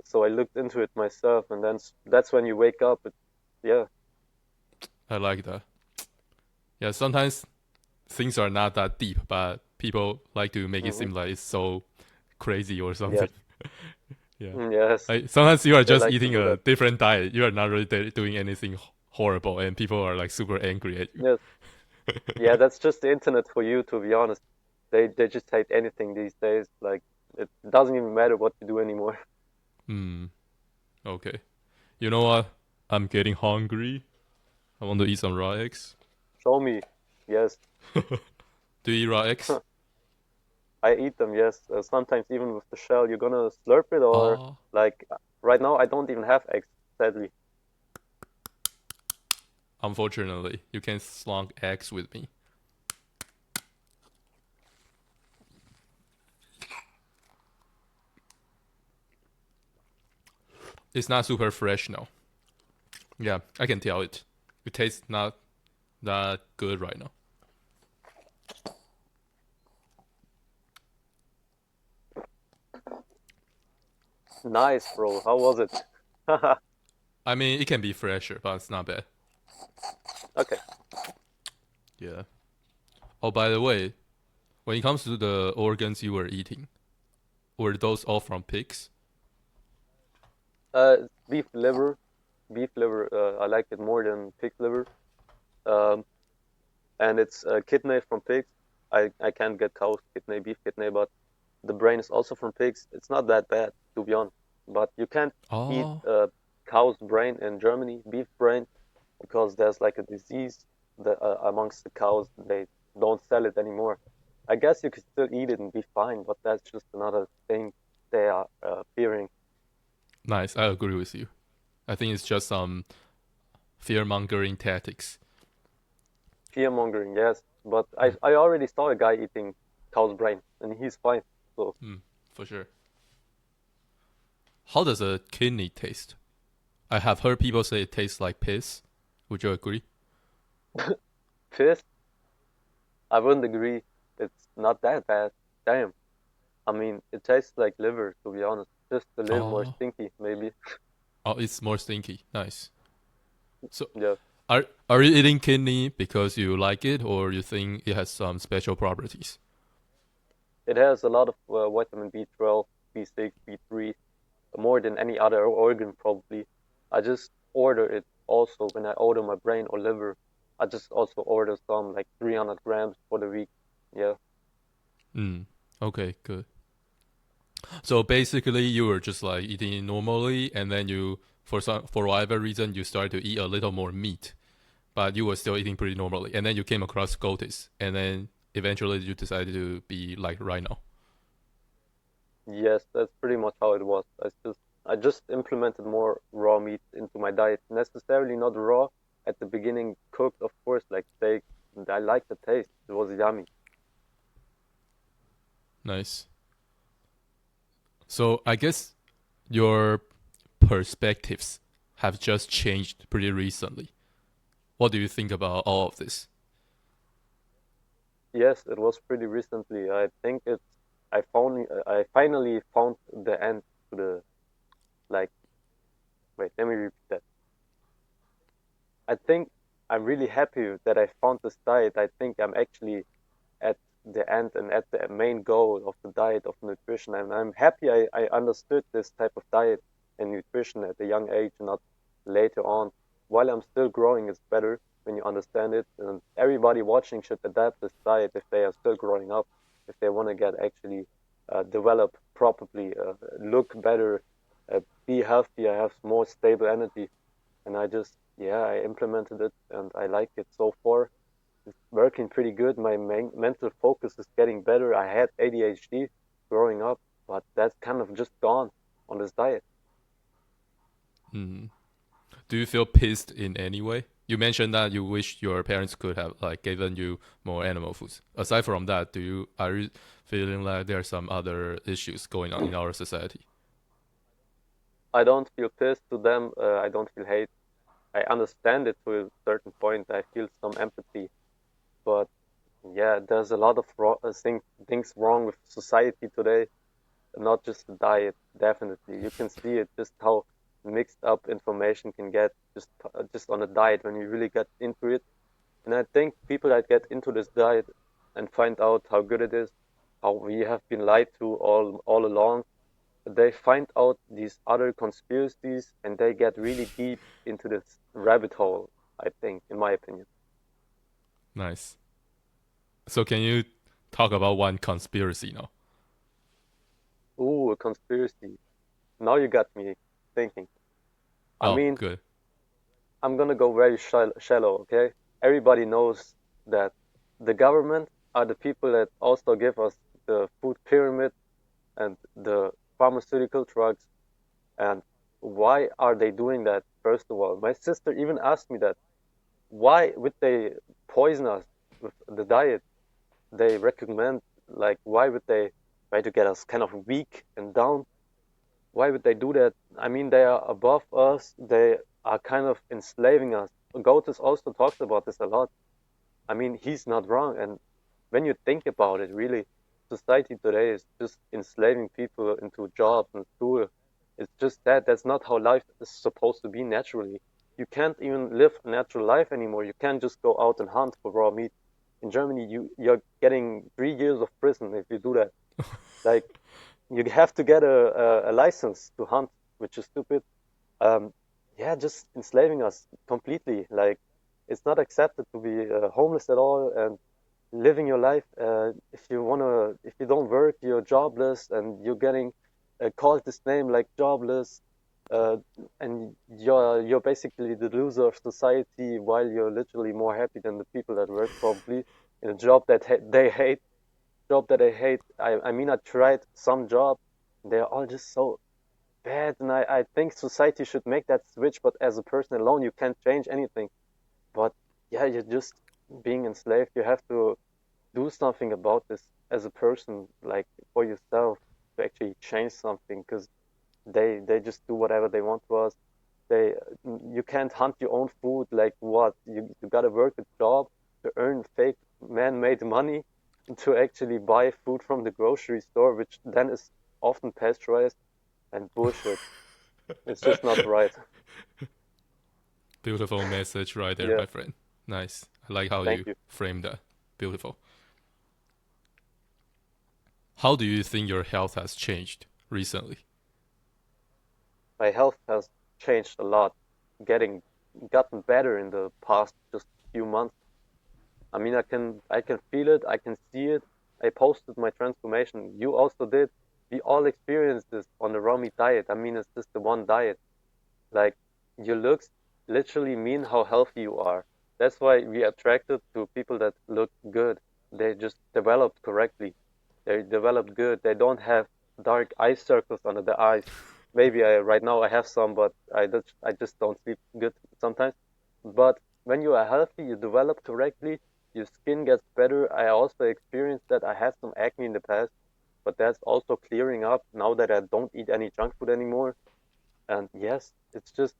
So I looked into it myself, and then that's when you wake up. Yeah, I like that. Yeah, sometimes things are not that deep, but people like to make it hmm seem like it's so crazy or something. yes, Yeah. yes, Like sometimes you are they just like to eating do a that. different diet. You are not really doing anything horrible, and people are like super angry at you. Yes, yeah, that's just the internet for you, to be honest. They just hate anything these days. Like it doesn't even matter what you do anymore. Hmm. Okay. You know what? I'm getting hungry. I want to eat some raw eggs. Show me. Yes, Do you eat raw eggs? I eat them. Yes, sometimes even with the shell. You're gonna slurp it, or Oh. like right now I don't even have eggs, sadly. Unfortunately, you can slunk eggs with me. It's not super fresh now. Yeah, I can tell it. It tastes not that good right now. Nice, bro. How was it? I mean, it can be fresher, but it's not bad. Okay. Yeah. Oh, by the way, when it comes to the organs you were eating, were those all from pigs? Beef liver. Beef liver. I like it more than pig liver. Um, and it's kidney from pigs. I can't get cow's kidney, beef kidney, but the brain is also from pigs. It's not that bad, to be honest. But you can't eat Oh, cow's brain in Germany, beef brain, because there's like a disease that amongst the cows. They don't sell it anymore. I guess you could still eat it and be fine, but that's just another thing they are fearing. nice. I agree with you. I think it's just some fear mongering tactics. Fear mongering, yes. But Mm, I already saw a guy eating cow's brain, and he's fine. So mm, for sure. How does a kidney taste? I have heard people say it tastes like piss. Would you agree? piss, I wouldn't agree. It's not that bad. Damn. I mean, it tastes like liver, to be honest. Just a little more Oh, stinky, maybe. oh, it's more stinky. Nice. So, Yeah. are you eating kidney because you like it, or you think it has some special properties? It has a lot of vitamin B12, B6, B3, more than any other organ, probably. I just order it also when I order my brain or liver. I just also order some, like 300 grams for the week. Yeah. Mm. Okay, good. So basically, you were just like eating normally, and then you, for whatever reason, you started to eat a little more meat, but you were still eating pretty normally, and then you came across Goatis, and then eventually you decided to be like right now. Yes, that's pretty much how it was. I just implemented more raw meat into my diet. Necessarily not raw at the beginning, cooked, of course, like steak. And I like the taste. It was yummy. Nice. So I guess your perspectives have just changed pretty recently. What do you think about all of this? Yes, it was pretty recently. I think it's I finally found the end to the like wait, let me repeat that. I think I'm really happy that I found this diet. I think I'm actually at the end and at the main goal of the diet of nutrition. And I'm happy I understood this type of diet and nutrition at a young age, not later on. While I'm still growing, it's better when you understand it. And everybody watching should adapt this diet if they are still growing up, if they want to get actually develop properly, look better, be healthier, have more stable energy. And yeah, I implemented it and I like it so far. It's working pretty good. My mental focus is getting better. I had ADHD growing up, but that's kind of just gone on this diet. Hmm. Do you feel pissed in any way? You mentioned that you wish your parents could have like given you more animal foods. Aside from that, do you are you feeling like there are some other issues going on in our society? I don't feel pissed to them. I don't feel hate. I understand it to a certain point. I feel some empathy, but yeah, there's a lot of things wrong with society today. Not just the diet, definitely. You can see it just how mixed up information can get just on a diet when you really get into it. And I think people that get into this diet and find out how good it is, how we have been lied to all along, they find out these other conspiracies and they get really deep into this rabbit hole, I think, in my opinion. Nice. So can you talk about one conspiracy now? Ooh, a conspiracy. Now you got me thinking. I Oh, mean, good. I'm gonna go very shallow, okay? Everybody knows that the government are the people that also give us the food pyramid and the pharmaceutical drugs. And why are they doing that? First of all, my sister even asked me that. why would they poison us with the diet they recommend? Like, why would they try to get us kind of weak and down? Why would they do that? I mean, they are above us. They are kind of enslaving us. Goatis also talks about this a lot. I mean, he's not wrong. And when you think about it, really, society today is just enslaving people into jobs and school. It's just that. That's not how life is supposed to be naturally. You can't even live a natural life anymore. You can't just go out and hunt for raw meat. In Germany, you're getting 3 years of prison if you do that. Like, you have to get a license to hunt, which is stupid. Um, yeah, just enslaving us completely. Like, it's not accepted to be homeless at all and living your life. If you don't work, you're jobless, and you're getting called this name like jobless, uh, and you're basically the loser of society while you're literally more happy than the people that work probably in a job that they hate. Job that I hate. I mean, I tried some job. They're all just so bad, and I think society should make that switch. But as a person alone, you can't change anything. But yeah, you're just being enslaved. You have to do something about this as a person, like for yourself, to actually change something. Because they just do whatever they want to us. They You can't hunt your own food. Like what? You gotta work a job to earn fake man-made money to actually buy food from the grocery store, which then is often pasteurized and bullshit. It's just not right. Beautiful message right there, Yeah, my friend. Nice. I like how thank you you. framed that. Beautiful. How do you think your health has changed recently? My health has changed a lot, getting gotten better in the past just few months. I mean, I can feel it, I can see it. I posted my transformation. You also did. We all experienced this on the raw meat diet. I mean, it's just the one diet. Like your looks literally mean how healthy you are. That's why we are attracted to people that look good. They just developed correctly. They developed good. They don't have dark eye circles under the eyes. Maybe right now I have some, but I just don't sleep good sometimes. But when you are healthy, you develop correctly, your skin gets better. I also experienced that I had some acne in the past, but that's also clearing up now that I don't eat any junk food anymore. And yes, it's just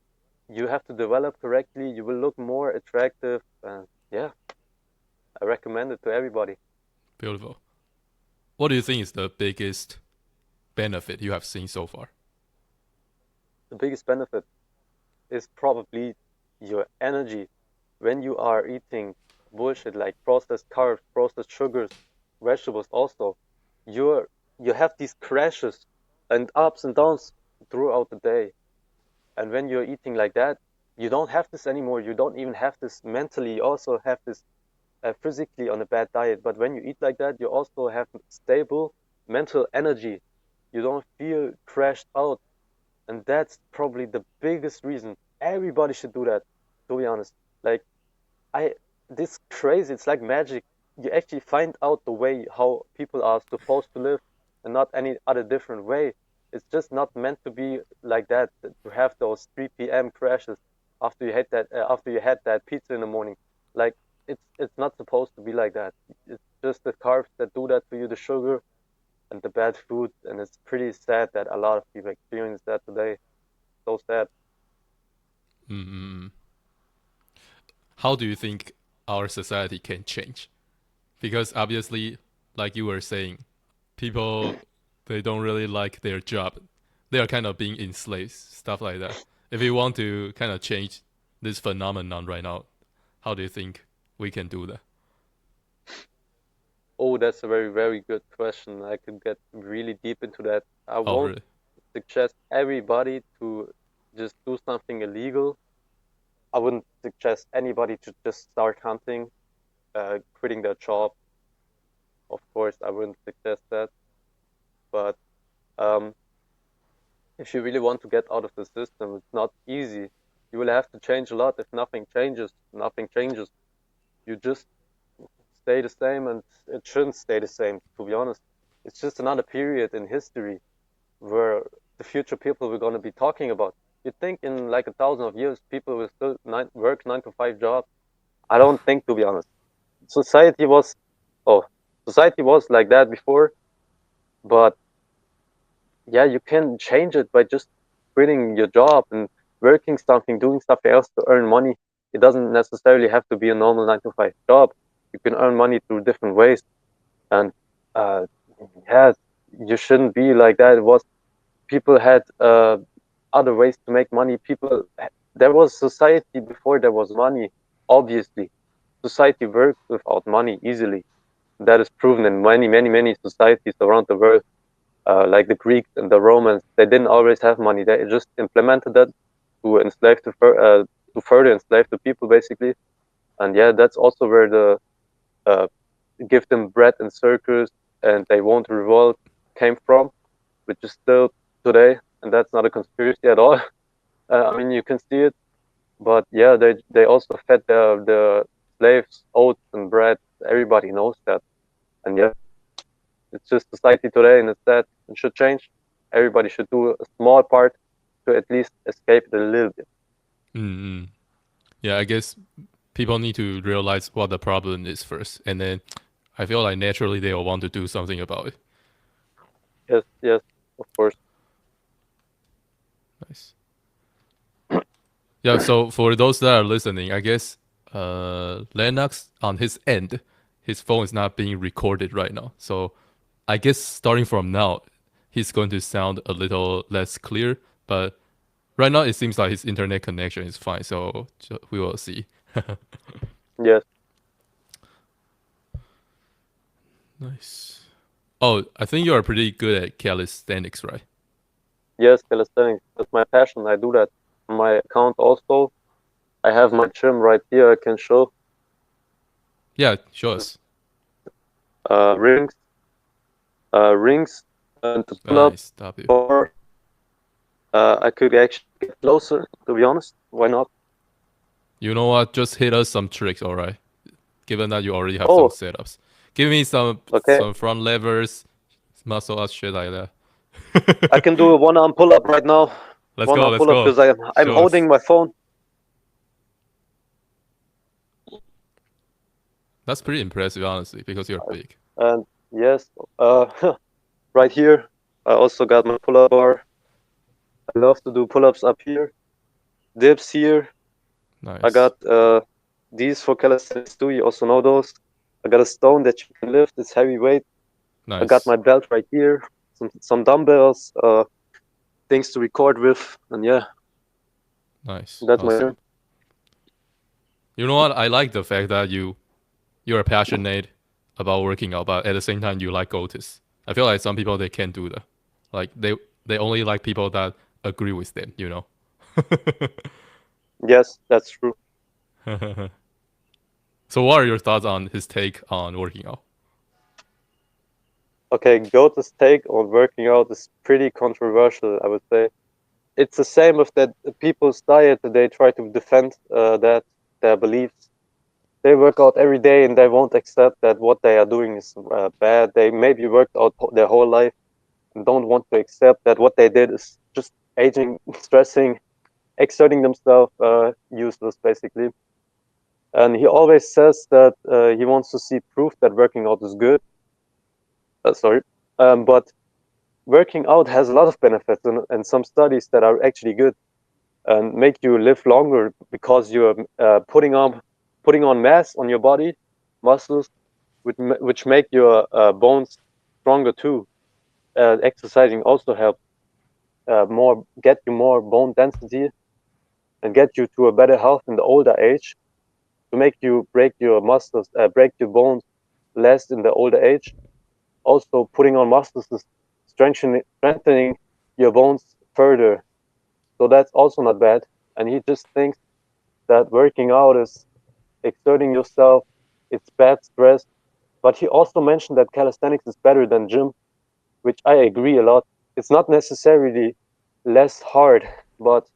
you have to develop correctly. You will look more attractive. And yeah, I recommend it to everybody. Beautiful. What do you think is the biggest benefit you have seen so far? The biggest benefit is probably your energy when you are eating bullshit like processed carbs, processed sugars, vegetables also. You're you have these crashes and ups and downs throughout the day. And when you're eating like that, you don't have this anymore. You don't even have this mentally. You also have this physically on a bad diet. But when you eat like that, you also have stable mental energy. You don't feel crashed out. And that's probably the biggest reason. Everybody should do that, to be honest. Like, I, this crazy, it's like magic. You actually find out the way how people are supposed to live and not any other different way. It's just not meant to be like that, to have those 3 p.m. crashes after you had that pizza in the morning. Like, it's not supposed to be like that. It's just the carbs that do that to you, the sugar and the bad food, and it's pretty sad that a lot of people experience that today. So sad. Mm-mm. How do you think our society can change? Because obviously, like you were saying, people they don't really like their job. They are kind of being enslaved, stuff like that. If we want to kind of change this phenomenon right now, how do you think we can do that? Oh, that's a very, very good question. I could get really deep into that. I Oh, won't really? suggest everybody to just do something illegal. I wouldn't suggest anybody to just start hunting, quitting their job. Of course, I wouldn't suggest that. But um, if you really want to get out of the system, it's not easy. You will have to change a lot. If nothing changes, nothing changes. You just stay the same, and it shouldn't stay the same, to be honest. It's just another period in history where the future people we're going to be talking about. You think in like 1,000 of years, people will still work 9 to 5 jobs? I don't think, to be honest. Society was, oh, society was like that before, but yeah, you can change it by just quitting your job and working something, doing something else to earn money. It doesn't necessarily have to be a normal 9 to 5 job. You can earn money through different ways. And uh, yeah, you shouldn't be like that. It was people had other ways to make money. There was society before there was money. Obviously, society works without money easily. That is proven in many, many, many societies around the world, like the Greeks and the Romans. They didn't always have money. They just implemented that to further enslave the people, basically. And yeah, that's also where the uh, give them bread and circus and they won't revolt came from, which is still today, and that's not a conspiracy at all. I mean, you can see it, but yeah, they also fed the slaves oats and bread. Everybody knows that, and yeah, it's just society today, and it's that it should change. Everybody should do a small part to at least escape it a little bit. Mm-hmm. Yeah, I guess people need to realize what the problem is first, and then I feel like naturally they will want to do something about it. Yes, yes, of course. Nice. Yeah, so for those that are listening, I guess Lennox on his end, his phone is not being recorded right now. So I guess starting from now, he's going to sound a little less clear. But right now, it seems like his internet connection is fine. So we will see. Yes, Nice. Oh, I think you are pretty good at calisthenics, right? yes, calisthenics. That's my passion. I do that on my account also. I have my gym right here. I can show Yeah, show us. rings, rings, and to pull up Nice, W. bar. I could actually get closer. To be honest, why not? You know what? Just hit us some tricks, all right? Given that you already have some Oh, setups. Give me okay. some front levers, muscle ups, shit like I that. can do a one arm pull up right now. Let's One go, arm let's pull up go. because I'm Show us. holding my phone. That's pretty impressive, honestly, because you're big. And yes, right here. I also got my pull up bar. I love to do pull ups up here. Dips here. I Nice, got these for calisthenics too. You also know those. I got a stone that you can lift. It's heavyweight. I got nice, my belt right here. Some dumbbells. Things to record with. And yeah, nice, that's my awesome. You know what? I like the fact that you're passionate about working out, but at the same time you like Goatis. I feel like some people they can't do that. Like they only like people that agree with them. You know. Yes, that's true. So what are your thoughts on his take on working out? Okay, Goatis' take on working out is pretty controversial, I would say. It's the same with that people's diet. They try to defend that their beliefs. They work out every day and they won't accept that what they are doing is bad. They maybe worked out their whole life and don't want to accept that what they did is just aging, stressing, exerting themselves, useless basically. And he always says that he wants to see proof that working out is good. Sorry, but working out has a lot of benefits and some studies that are actually good and make you live longer because you're putting on mass on your body, muscles, which make your bones stronger too. Exercising also helps get you more bone density and get you to a better health in the older age to make you break your muscles, break your bones less in the older age. Also, putting on muscles is strengthening your bones further. So that's also not bad. And he just thinks that working out is exerting yourself, it's bad stress. But he also mentioned that calisthenics is better than gym, which I agree a lot. It's not necessarily less hard, but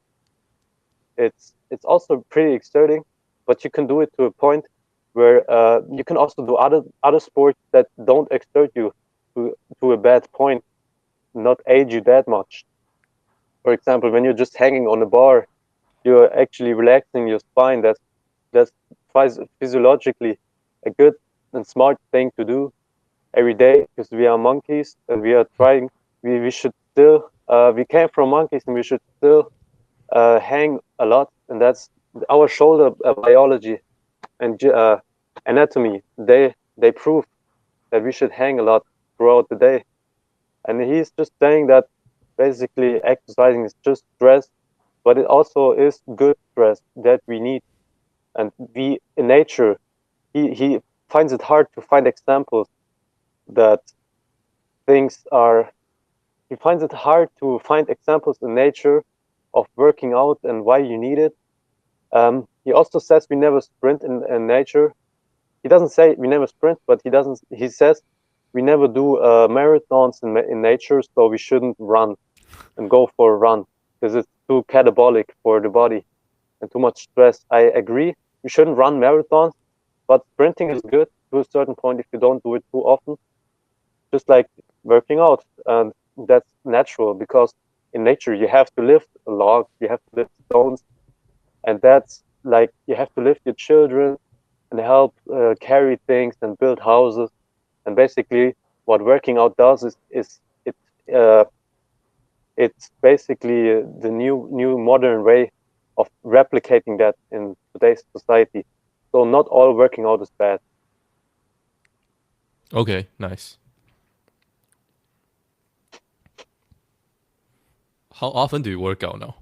it's also pretty exerting. But you can do it to a point where you can also do other sports that don't exert you to a bad point, not age you that much. For example, when you're just hanging on a bar, you're actually relaxing your spine. That's physiologically a good and smart thing to do every day because we are monkeys and we are trying. We should still we came from monkeys and we should still hang a lot, and that's our shoulder biology and anatomy. They prove that we should hang a lot throughout the day. And he's just saying that basically exercising is just stress, but it also is good stress that we need. And we in nature, he finds it hard to find examples that things are. He finds it hard to find examples in nature of working out and why you need it. He also says we never sprint in nature. He doesn't say we never sprint, but he doesn't. He says we never do marathons in nature, so we shouldn't run and go for a run because it's too catabolic for the body and too much stress. I agree. We shouldn't run marathons, but sprinting is good to a certain point if you don't do it too often. Just like working out, and that's natural because in nature you have to lift a log, you have to lift stones, and that's like you have to lift your children and help carry things and build houses. And basically, what working out does is it uh, it's basically the new modern way of replicating that in today's society. So not all working out is bad. Okay, nice. How often do you work out now?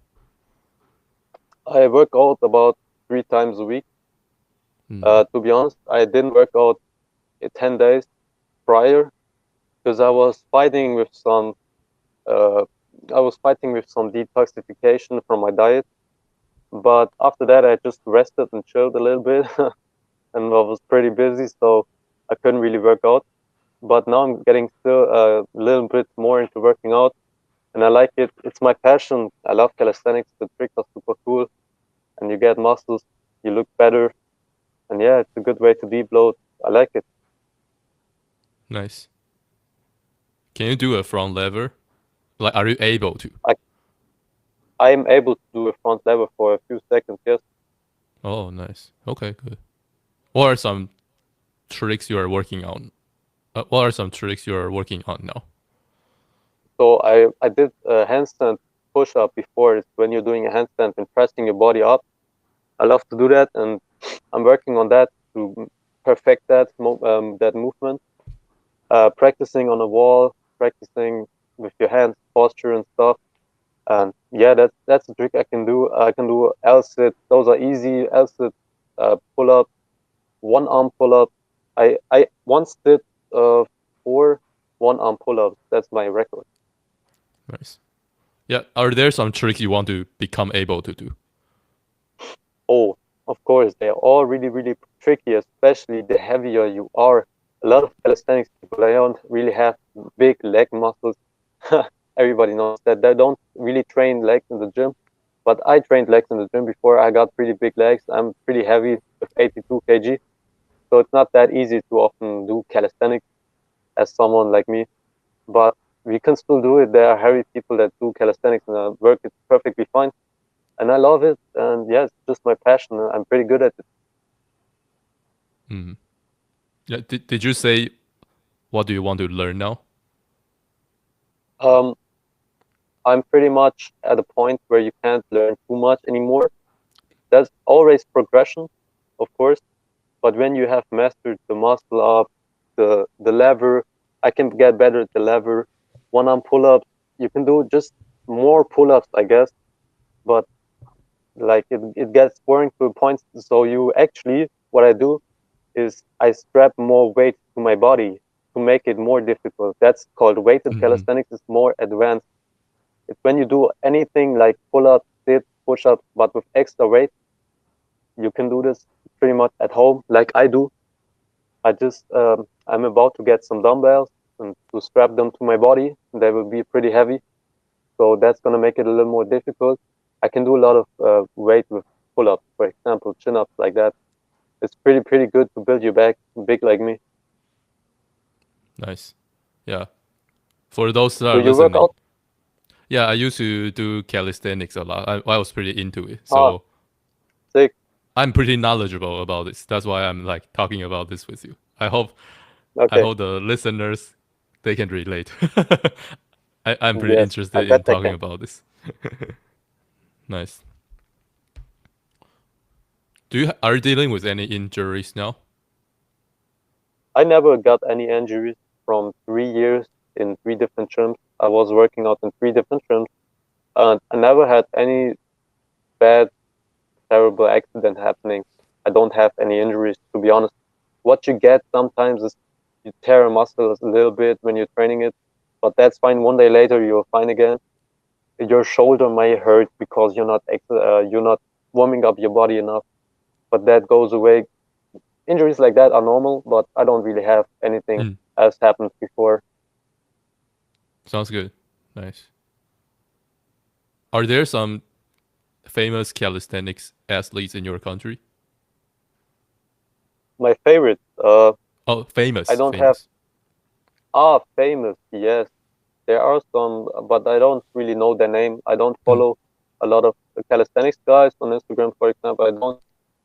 I work out about 3 times a week. To be honest, I didn't work out 10 days prior because uh, I was fighting with some detoxification from my diet. But after that, I just rested and chilled a little bit, and I was pretty busy, so I couldn't really work out. But now I'm getting still a little bit more into working out, and I like it. It's my passion. I love calisthenics. The tricks are super cool, and you get muscles, you look better, and yeah, it's a good way to deload. I like it. Nice. Can you do a front lever? Like, are you able to? I I am able to do a front lever for a few seconds. Yes. Oh, nice. Okay, good. What are some tricks you are working on? What are some tricks you are working on now? So I did a handstand push up before. It's when you're doing a handstand and pressing your body up. I love to do that, and I'm working on that to perfect that movement. Practicing on a wall, practicing with your hands, posture and stuff. And yeah, that's a trick I can do. I can do L sit. Those are easy L sit pull up, one arm pull up. I once did 4 1 arm pull ups. That's my record. Nice. Yeah. Are there some tricks you want to become able to do? Oh, of course, they're all really, really tricky, especially the heavier you are. A lot of calisthenics people, they don't really have big leg muscles. Everybody knows that. They don't really train legs in the gym, but I trained legs in the gym before. I got pretty big legs. I'm pretty heavy with 82 kg, so it's not that easy to often do calisthenics as someone like me. But we can still do it. There are heavy people that do calisthenics and work it perfectly fine, and I love it. And yeah, it's just my passion. I'm pretty good at it. Mm. Yeah. Did you say what do you want to learn now? Um, I'm pretty much at a point where you can't learn too much anymore. There's always progression, of course, but when you have mastered the muscle up, the lever, I can get better at the lever. One arm pull ups, you can do just more pull ups, I guess, but like it gets boring to a point. So you actually, what I do is I strap more weight to my body to make it more difficult. That's called weighted Mm-hmm. calisthenics. It's more advanced. It's when you do anything like pull up, sit, push up, but with extra weight. You can do this pretty much at home, like I do. I'm about to get some dumbbells and to strap them to my body. They will be pretty heavy, so that's gonna make it a little more difficult. I can do a lot of weight with pull ups, for example, chin ups like that. It's pretty good to build your back big like me. Nice. Yeah. For those that Do are you work listening, out? yeah, I used to do calisthenics a lot. I was pretty into it. Ah, So sick. I'm pretty knowledgeable about this. That's why I'm like talking about this with you. I Okay. hope the listeners they can relate. I'm pretty Yes, I interested in bet they talking can. about this. Nice. Are you dealing with any injuries now? I never got any injuries from 3 years in three different gyms. I was working out in three different gyms, and I never had any bad, terrible accident happening. I don't have any injuries, to be honest. What you get sometimes is you tear a muscle a little bit when you're training it, but that's fine. One day later, you're fine again. Your shoulder may hurt because you're not warming up your body enough, but that goes away. Injuries like that are normal, but I don't really have anything Mm, else happened before. sounds good. Nice. Are there some famous calisthenics athletes in your country? My favorite, Oh, I famous, don't have famous. famous. Yes, there are some, but I don't really know their name. I don't Mm, follow a lot of calisthenics guys on Instagram, for example. I don't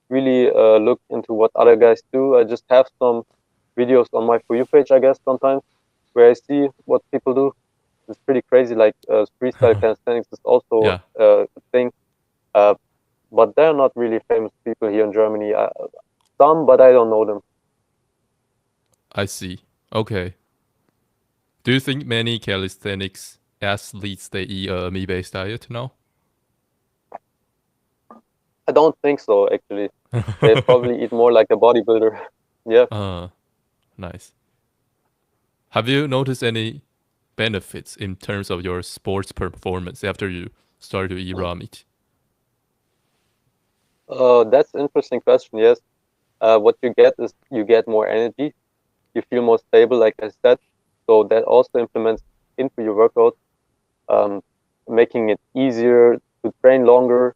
really look into what other guys do. I just have some videos on my For You page, I guess, sometimes where I see what people do. It's pretty crazy. Like freestyle calisthenics is also yeah, a thing, uh, but they're not really famous people here in Germany. Some, but I don't know them. I see. Okay. Do you think many calisthenics athletes they eat a meat-based diet now? I don't think so, actually. They probably eat more like a bodybuilder. Yeah. uh, nice. Have you noticed any benefits in terms of your sports performance after you start to eat raw meat? That's an interesting question. Yes. What you get is you get more energy. You feel more stable, like I said. So that also implements into your workout, um, making it easier to train longer,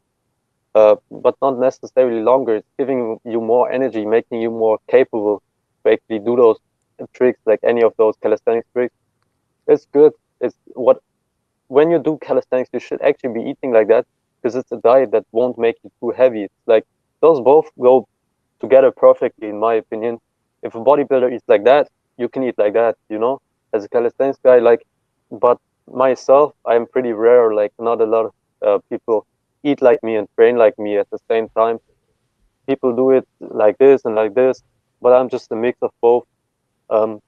but not necessarily longer. It's giving you more energy, making you more capable to actually do those tricks, like any of those calisthenics tricks. It's good. It's what when you do calisthenics, you should actually be eating like that because it's a diet that won't make you too heavy. It's like those both go together perfectly, in my opinion. If a bodybuilder eats like that, you can eat like that, as a calisthenics guy. Like, but myself, I'm pretty rare. Like, not a lot of people eat like me and train like me at the same time. People do it like this, but I'm just a mix of both. Um,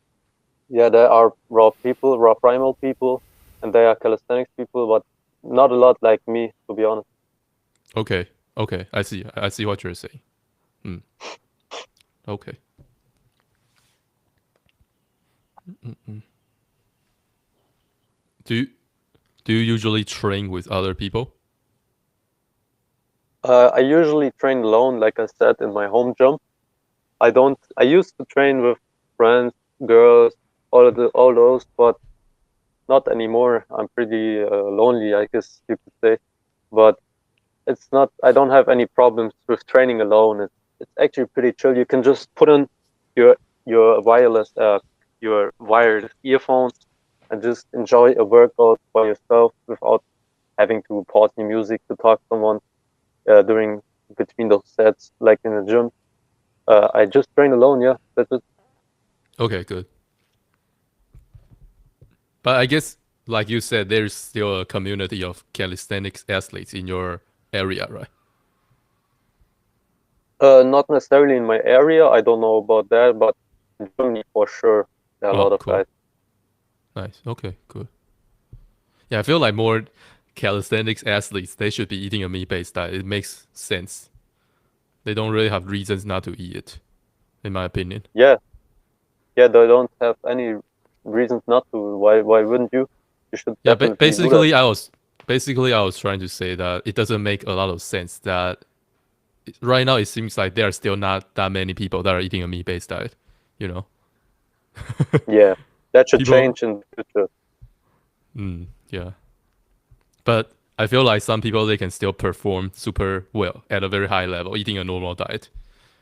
yeah, there are raw people, raw primal people, and there are calisthenics people, but not a lot like me, to be honest. Okay, okay, I see. I see what you're saying. Mm, okay. Mm-mm. Do you, do you usually train with other people? I usually train alone, like I said, in my home gym. I don't. I used to train with friends, girls, all those, but not anymore. I'm pretty lonely, I guess you could say. But it's not. I don't have any problems with training alone. It's actually pretty chill. You can just put on your your wired earphones and just enjoy a workout by yourself without having to pause your music to talk to someone during between those sets, like in the gym. I just train alone. Yeah, that's it. Okay, good. But I guess, like you said, there's still a community of calisthenics athletes in your area, right? Not necessarily in my area. I don't know about that, but in Germany for sure, there are a Oh, lot of cool. guys. Nice. Okay, good. Yeah, I feel like more calisthenics athletes they should be eating a meat-based diet. It makes sense. They don't really have reasons not to eat it, in my opinion. Yeah, yeah. They don't have any reasons not to. Why wouldn't you? You should Yeah, definitely do that. basically I was trying to say that it doesn't make a lot of sense that right now it seems like there are still not that many people that are eating a meat-based diet. You know, Yeah, that should people. change in the future. Yeah, but I feel like some people they can still perform super well at a very high level eating a normal diet.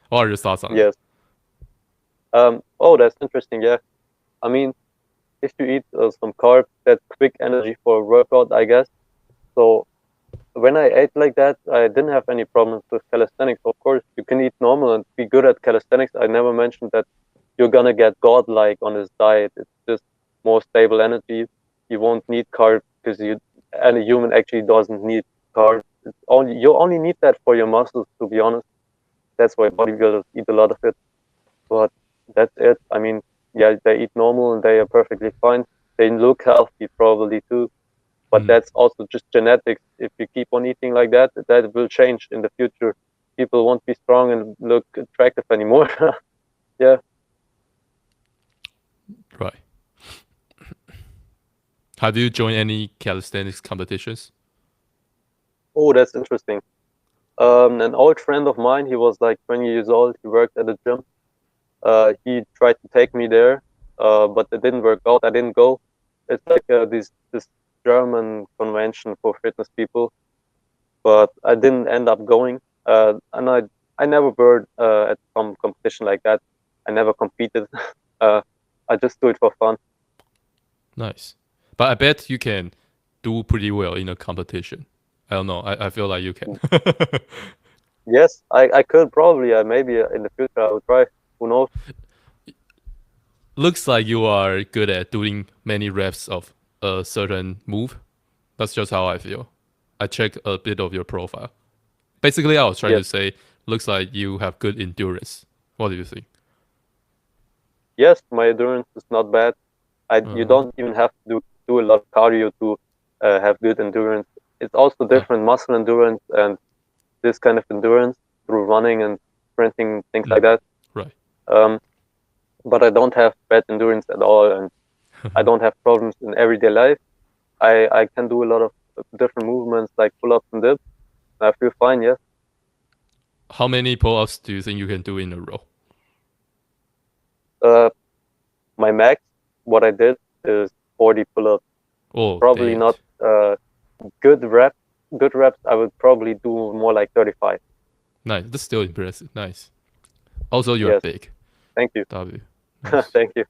What are your thoughts on that? Yes. Oh, that's interesting. Yeah. I mean, if you eat some carbs, that's quick energy for a workout, I guess. So when I ate like that, I didn't have any problems with calisthenics. Of course, you can eat normal and be good at calisthenics. I never mentioned that you're gonna get godlike on this diet. It's just more stable energy. You won't need carbs because any human actually doesn't need carbs. You only need that for your muscles, to be honest. That's why bodybuilders eat a lot of it. But that's it. I mean, yeah, they eat normal and they are perfectly fine. They look healthy probably too. But that's also just genetics. If you keep on eating like that, that will change in the future. People won't be strong and look attractive anymore. Yeah. Right. Have you joined any calisthenics competitions? Oh, that's interesting. An old friend of mine, he was like 20 years old. He worked at a gym. He tried to take me there, but it didn't work out. I didn't go. It's like this German convention for fitness people, but I didn't end up going. And I never were at some competition like that. I never competed. uh, I just do it for fun. Nice. But I bet you can do pretty well in a competition. I don't know. I feel like you can. Yes, I could probably. Maybe in the future I will try. Who knows? Looks like you are good at doing many reps of a certain move. That's just how I feel. I checked a bit of your profile. Basically, I was trying Yes, to say, looks like you have good endurance. What do you think? yes. My endurance is not bad. You Uh, don't even have to do a lot of cardio to have good endurance. It's also uh, different muscle endurance and this kind of endurance through running and sprinting, things like mm, that. right. Um, but I don't have bad endurance at all, and I don't have problems in everyday life. I can do a lot of different movements like pull-ups and dips. I feel fine. Yes. How many pull-ups do you think you can do in a row? Uh, my max, what I did is 40 pull-ups. Oh, Probably dang not it. good reps. Good reps, I would probably do more like 35. Nice. That's still impressive. Nice. Also, you're Yes. big. Thank you. W. Nice. Thank you.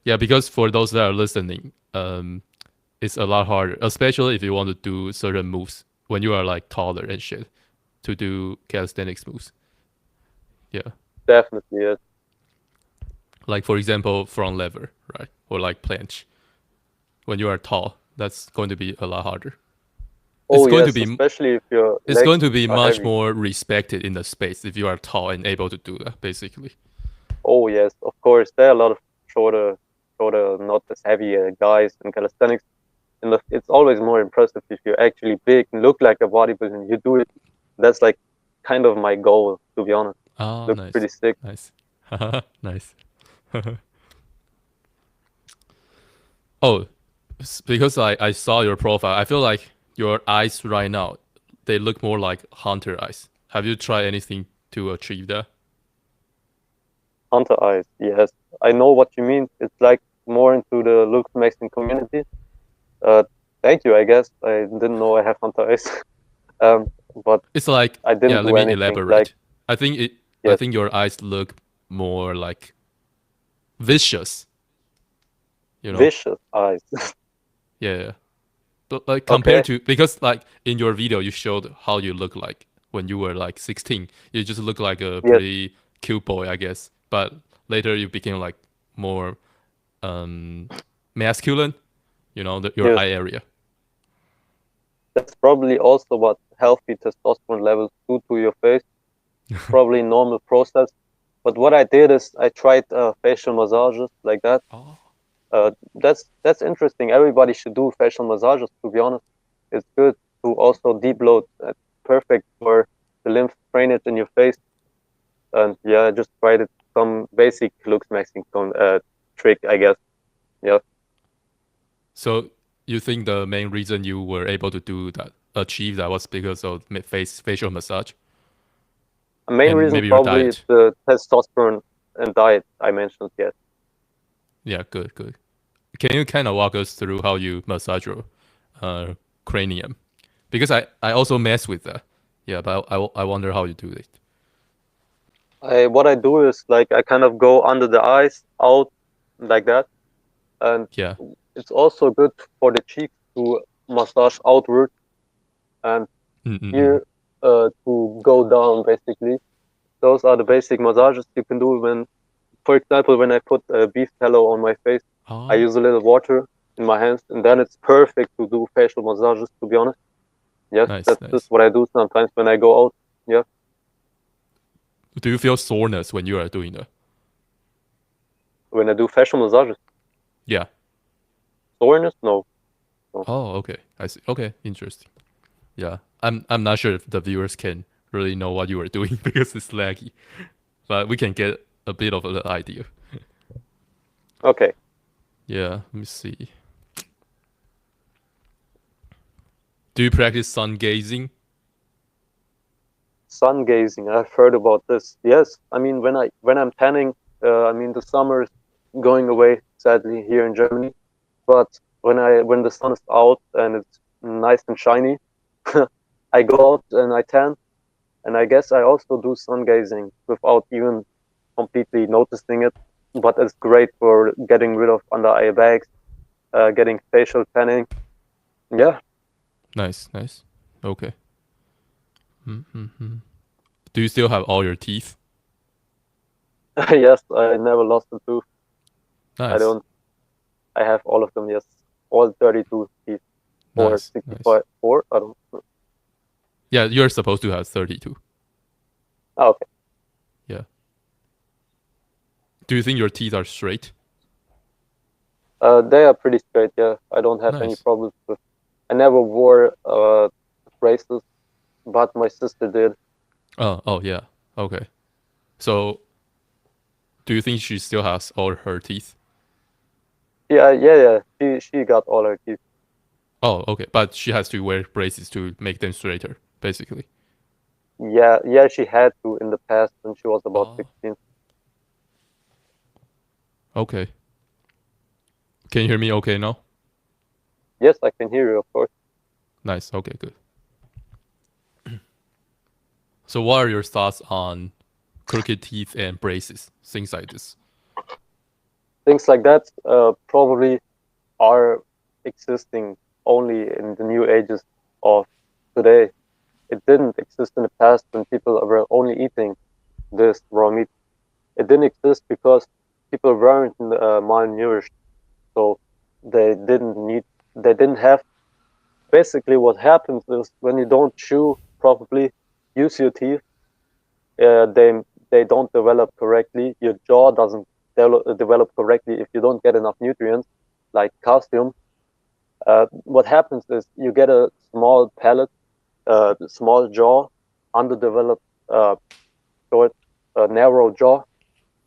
Yeah, because for those that are listening, it's a lot harder, especially if you want to do certain moves when you are like taller and shit, to do calisthenics moves. Yeah. Definitely. Yes. Like, for example, front lever, right? Or like planche. When you are tall, that's going to be a lot harder. It's Oh going to yes, be especially if your it's legs going to be are much heavy. more respected in the space if you are tall and able to do that, basically. Oh yes, of course. There are a lot of shorter, not as heavy guys in calisthenics. And it's always more impressive if you're actually big and look like a bodybuilder and you do it. That's like kind of my goal, to be honest. Ah, Looks nice. pretty sick. Nice. Nice. Oh, because I saw your profile, I feel like your eyes right now, they look more like hunter eyes. Have you tried anything to achieve that? Hunter eyes, yes. I know what you mean. It's like more into the looks maxing community. Uh, Thank you. I guess I didn't know I have hunter eyes. um, but It's like, I yeah, didn't let do me anything. Like elaborate. I think it I yes, think your eyes look more like vicious, you know? vicious eyes. Yeah. But like compared Okay. to, because like in your video you showed how you look like when you were like 16. You just look like a Yes, pretty cute boy, I guess. But later you became like more um masculine, your yes. eye area. That's probably also what healthy testosterone levels do to your face. Probably normal process. But what I did is I tried facial massages like that. Oh. That's interesting. Everybody should do facial massages. To be honest, it's good to also deep load. Perfect for the lymph drainage in your face. And yeah, I just tried it. Some basic looks maxing trick, I guess. Yeah. So you think the main reason you were able to achieve that was because of facial massage The main and reason maybe your probably is diet? the testosterone and diet I mentioned. Yes. Yeah, good, good. Can you kind of walk us through how you massage your uh, cranium? Because I also mess with that. Yeah, but I wonder how you do it. What I do is like I kind of go under the eyes, out like that, and Yeah. it's also good for the cheeks to massage outward. and Mm-mm-mm. here to go down basically. Those are the basic massages you can do when, for example, when I put a beef tallow on my face, I Oh, use a little water in my hands, and then it's perfect to do facial massages. To be honest, yes, nice, that's just nice. what I do sometimes when I go out. Yeah, Do you feel soreness when you are doing that? when I do facial massages, Yeah. soreness, no, no. Oh, okay. I see. Okay, interesting. Yeah, I'm not sure if the viewers can really know what you were doing because it's laggy, but we can get a bit of an idea. Okay, Yeah, let me see. Do you practice sun gazing? sun gazing. I've heard about this. Yes, I mean when I'm tanning, I mean the summer is going away sadly here in Germany. But when the sun is out and it's nice and shiny, I go out and I tan, and I guess I also do sun gazing without even completely noticing it. But it's great for getting rid of under eye bags, getting facial tanning. Yeah, Nice, nice. Okay. Mm-hmm. Do you still have all your teeth? yes, I never lost a tooth. I Nice, don't. I have all of them. Yes, all 32 teeth or nice, nice. 64. Four. I don't know. Yeah, you're supposed to have 32. Ah, okay. Yeah. Do you think your teeth are straight? They are pretty straight. Yeah, I don't have any Nice. problems with. I never wore braces, but my sister did. Oh, oh yeah. Okay. So, do you think she still has all her teeth? Yeah, yeah, yeah. She got all her teeth. Oh, okay. But she has to wear braces to make them straighter, basically. Yeah, yeah. She had to in the past when she was about Oh, 16. okay. Can you hear me okay now? Yes, I can hear you, of course. Nice. Okay, good. So, what are your thoughts on crooked teeth and braces, things like this? Things like that probably are existing only in the new ages of today. It didn't exist in the past when people were only eating this raw meat. It didn't exist because people weren't malnourished, so they didn't need. They didn't have. Basically, what happens is when you don't chew properly, use your teeth, they don't develop correctly. Your jaw doesn't develop correctly if you don't get enough nutrients like calcium. What happens is you get a small palate, small jaw, underdeveloped, short, narrow jaw,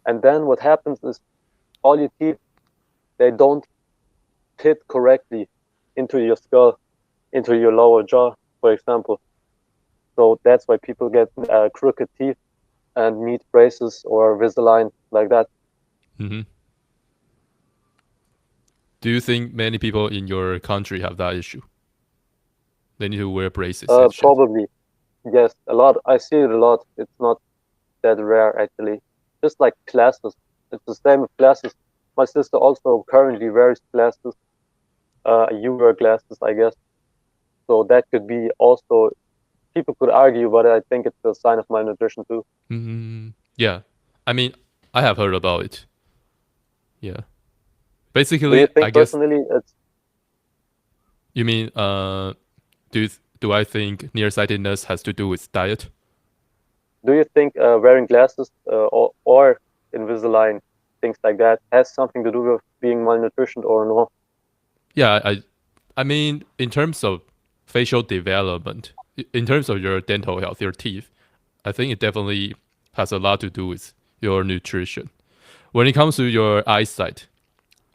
and then what happens is all your teeth they don't fit correctly into your skull, into your lower jaw, for example. So that's why people get crooked teeth and need braces or Invisalign like that. Hmm. Do you think many people in your country have that issue? They need to wear braces and shit. Probably yes, a lot. I see it a lot. It's not that rare actually. Just like glasses, it's the same with glasses. My sister also currently wears glasses. You wear glasses, I guess. So that could be also. People could argue, but I think it's a sign of malnutrition too. Yeah. I mean, I have heard about it. Yeah. Do you Basically, I think guess personally it's you mean do I think nearsightedness has to do with diet? do you think wearing glasses or Invisalign, things like that, has something to do with being malnutritioned or no? Yeah, I mean in terms of facial development, in terms of your dental health, your teeth, I think it definitely has a lot to do with your nutrition. When it comes to your eyesight,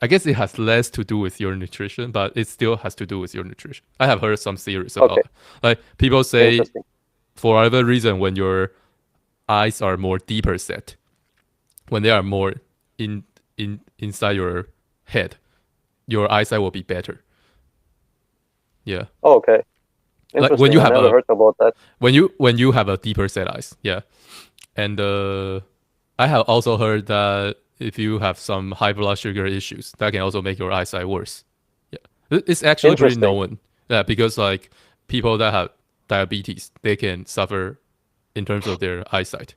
I guess it has less to do with your nutrition, but it still has to do with your nutrition. I have heard some theories Okay, about it. Like people say interesting. for whatever reason when your eyes are more deeper set, when they are more in inside your head, your eyesight will be better. Yeah. Oh, okay, Like when interesting. you I have never a heard about that. when you have a deeper set eyes. Yeah. And I have also heard that if you have some high blood sugar issues, that can also make your eyesight worse. Yeah, it's actually pretty Interesting. known. Yeah, because like people that have diabetes, they can suffer in terms of their eyesight.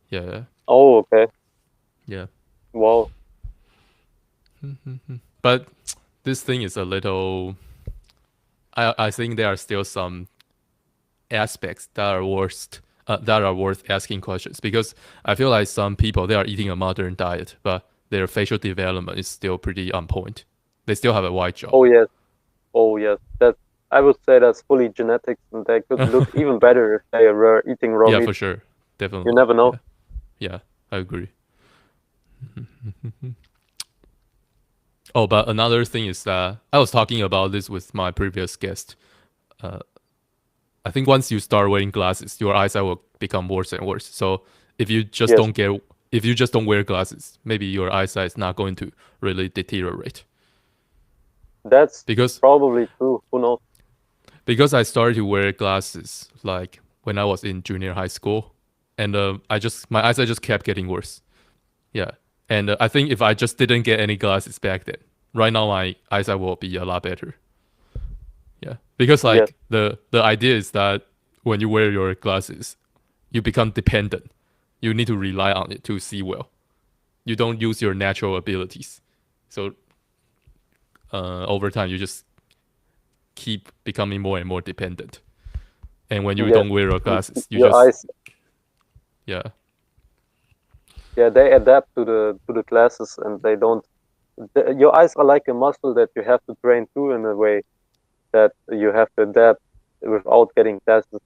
Yeah, Oh, okay. yeah. Wow. But this thing is a little. I think there are still some aspects that are worth asking questions, because I feel like some people, they are eating a modern diet, but their facial development is still pretty on point. They still have a white jaw. Oh yes. Oh yes. That I would say that's fully genetics, and they could look even better if they were eating raw Yeah, meat. for sure, You definitely. never know. Yeah, yeah, I agree. Oh, but another thing is that I was talking about this with my previous guest. Uh, I think once you start wearing glasses, your eyesight will become worse and worse. So if you just Yes. don't get if you just don't wear glasses, maybe your eyesight is not going to really deteriorate. That's Because probably true. Who knows? I started to wear glasses like when I was in junior high school, and my eyesight just kept getting worse. Yeah, and I think if I just didn't get any glasses back then, right now my eyesight will be a lot better. Yeah, because Yes. like the idea is that when you wear your glasses, you become dependent. You need to rely on it to see well. You don't use your natural abilities. So over time, you just keep becoming more and more dependent. And when you Yes. don't wear your glasses, you Your just eyes. yeah. Yeah, they adapt to the glasses, and they don't. Your eyes are like a muscle that you have to train too, in a way that you have to adapt without getting glasses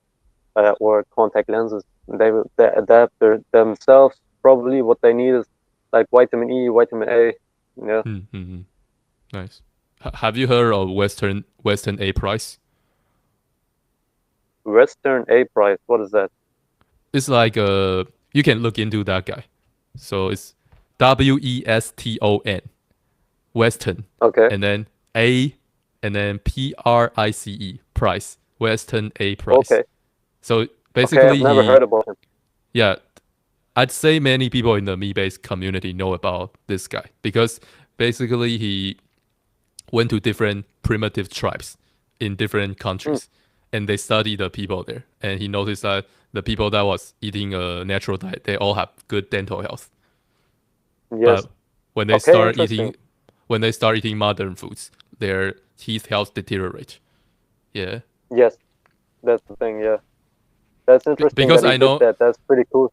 or contact lenses. They adapt themselves. Probably what they need is like vitamin E, vitamin A. Yeah. Mm-hmm. Nice. Have you heard of Weston A Price? Western A Price. What is that? It's like you can look into that guy. So it's Weston Weston, Okay. and then A, and then Price Price, Weston A Price. Okay. So Okay. I've basically, never heard about him. yeah, I'd say many people in the me-based community know about this guy, because basically he went to different primitive tribes in different Hmm. countries, and they studied the people there, and he noticed that the people that was eating a natural diet, they all have good dental health. Yes. But when they Okay. start Interesting. eating modern foods, their teeth health deteriorate. Yeah, Yes. That's the thing. Yeah. That's interesting because that he I did know. that. That's pretty cool.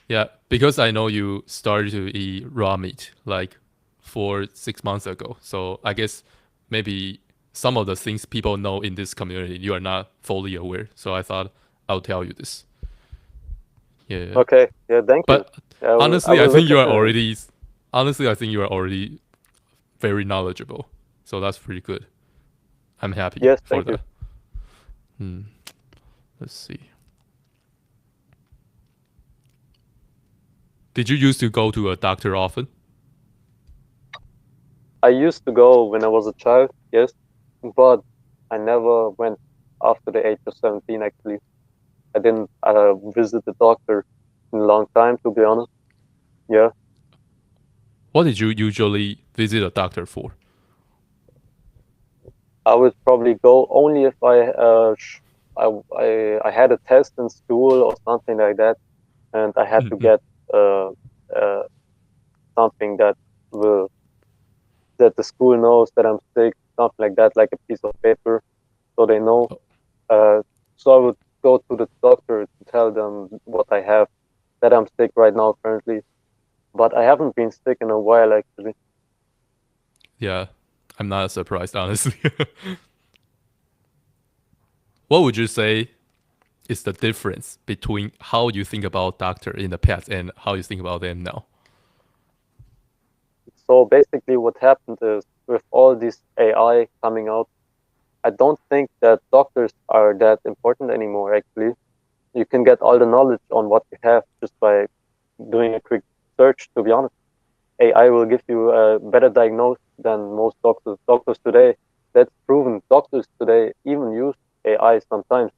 Yeah, because I know you started to eat raw meat like 4 6 months ago. So I guess maybe some of the things people know in this community you are not fully aware. So I thought I'll tell you this. Yeah, Okay. Yeah. Thank you. but I honestly, I will think look. you are already. Honestly, I think you are already very knowledgeable. So that's pretty good. I'm happy Yes. for Thank you. that. Hmm. Let's see. Did you used to go to a doctor often? I used to go when I was a child. Yes, but I never went after the age of 17. Actually, I didn't visit the doctor in a long time. To be honest. Yeah. What did you usually visit a doctor for? I would probably go only if I had a test in school or something like that, and I had to Mm-hmm. get uh, uh, something will that the school knows that I'm sick, something like that, like a piece of paper, so they know. Uh, so I would go to the doctor to tell them what I have, that I'm sick right now currently, but I haven't been sick in a while actually. Yeah, I'm not surprised, honestly. What would you say is the difference between how you think about doctor in the past and how you think about them now? So basically, what happened is with all this AI coming out, I don't think that doctors are that important anymore. Actually, you can get all the knowledge on what you have just by doing a quick search. To be honest, AI will give you a better diagnosis than most doctors. Doctors today, that's proven. Doctors today even use AI sometimes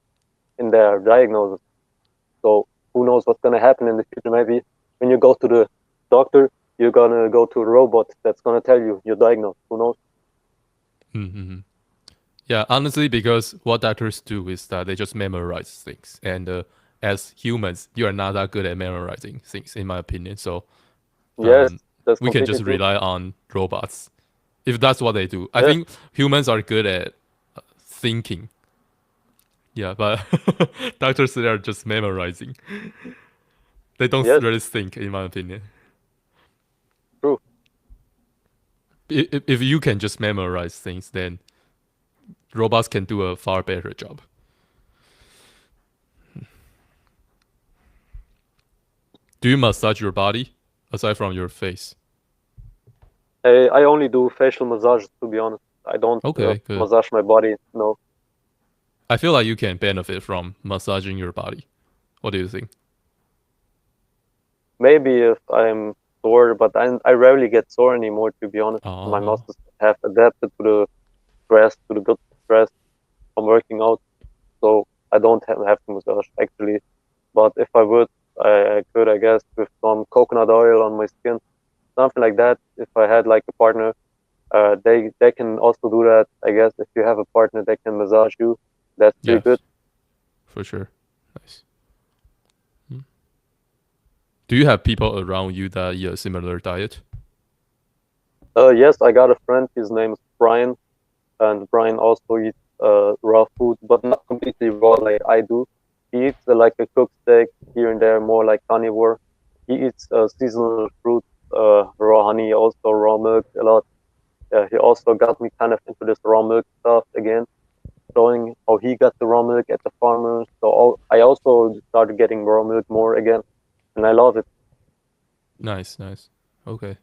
in their diagnosis. So who knows what's gonna happen in the future? Maybe when you go to the doctor, you're gonna go to a robot that's gonna tell you you're diagnosed. Who knows? Mm-hmm. Yeah, honestly, because what doctors do is that they just memorize things, and as humans, you are not that good at memorizing things, in my opinion. So Yes, um, that's we can completely just true. rely on robots if that's what they do. I Yes, think humans are good at thinking. Yeah, but doctors they are just memorizing. They don't yes, really think, in my opinion. true. If you can just memorize things, then robots can do a far better job. Do you massage your body aside from your face? I only do facial massages, to be honest. I don't Okay, good. massage my body. No, I feel like you can benefit from massaging your body. What do you think? maybe if I'm sore, but I rarely get sore anymore, to be honest. My Oh, muscles have adapted to the stress, to the good stress from working out, so I don't have to massage actually. But if I would, I could, I guess, with some coconut oil on my skin, something like that. If I had like a partner, they can also do that. I guess if you have a partner, they can massage you. That's pretty good. yes, for sure. Nice. Hmm. Do you have people around you that eat a similar diet? Yes, I got a friend. His name is Brian, and Brian also eats raw food, but not completely raw like I do. He eats like a cooked steak here and there, more like carnivore. He eats seasonal fruits, raw honey, also raw milk a lot. He also got me kind of into this raw milk stuff again, showing how he got the raw milk at the farmers. So I also started getting raw milk more again, and I love it. Nice, nice. Okay.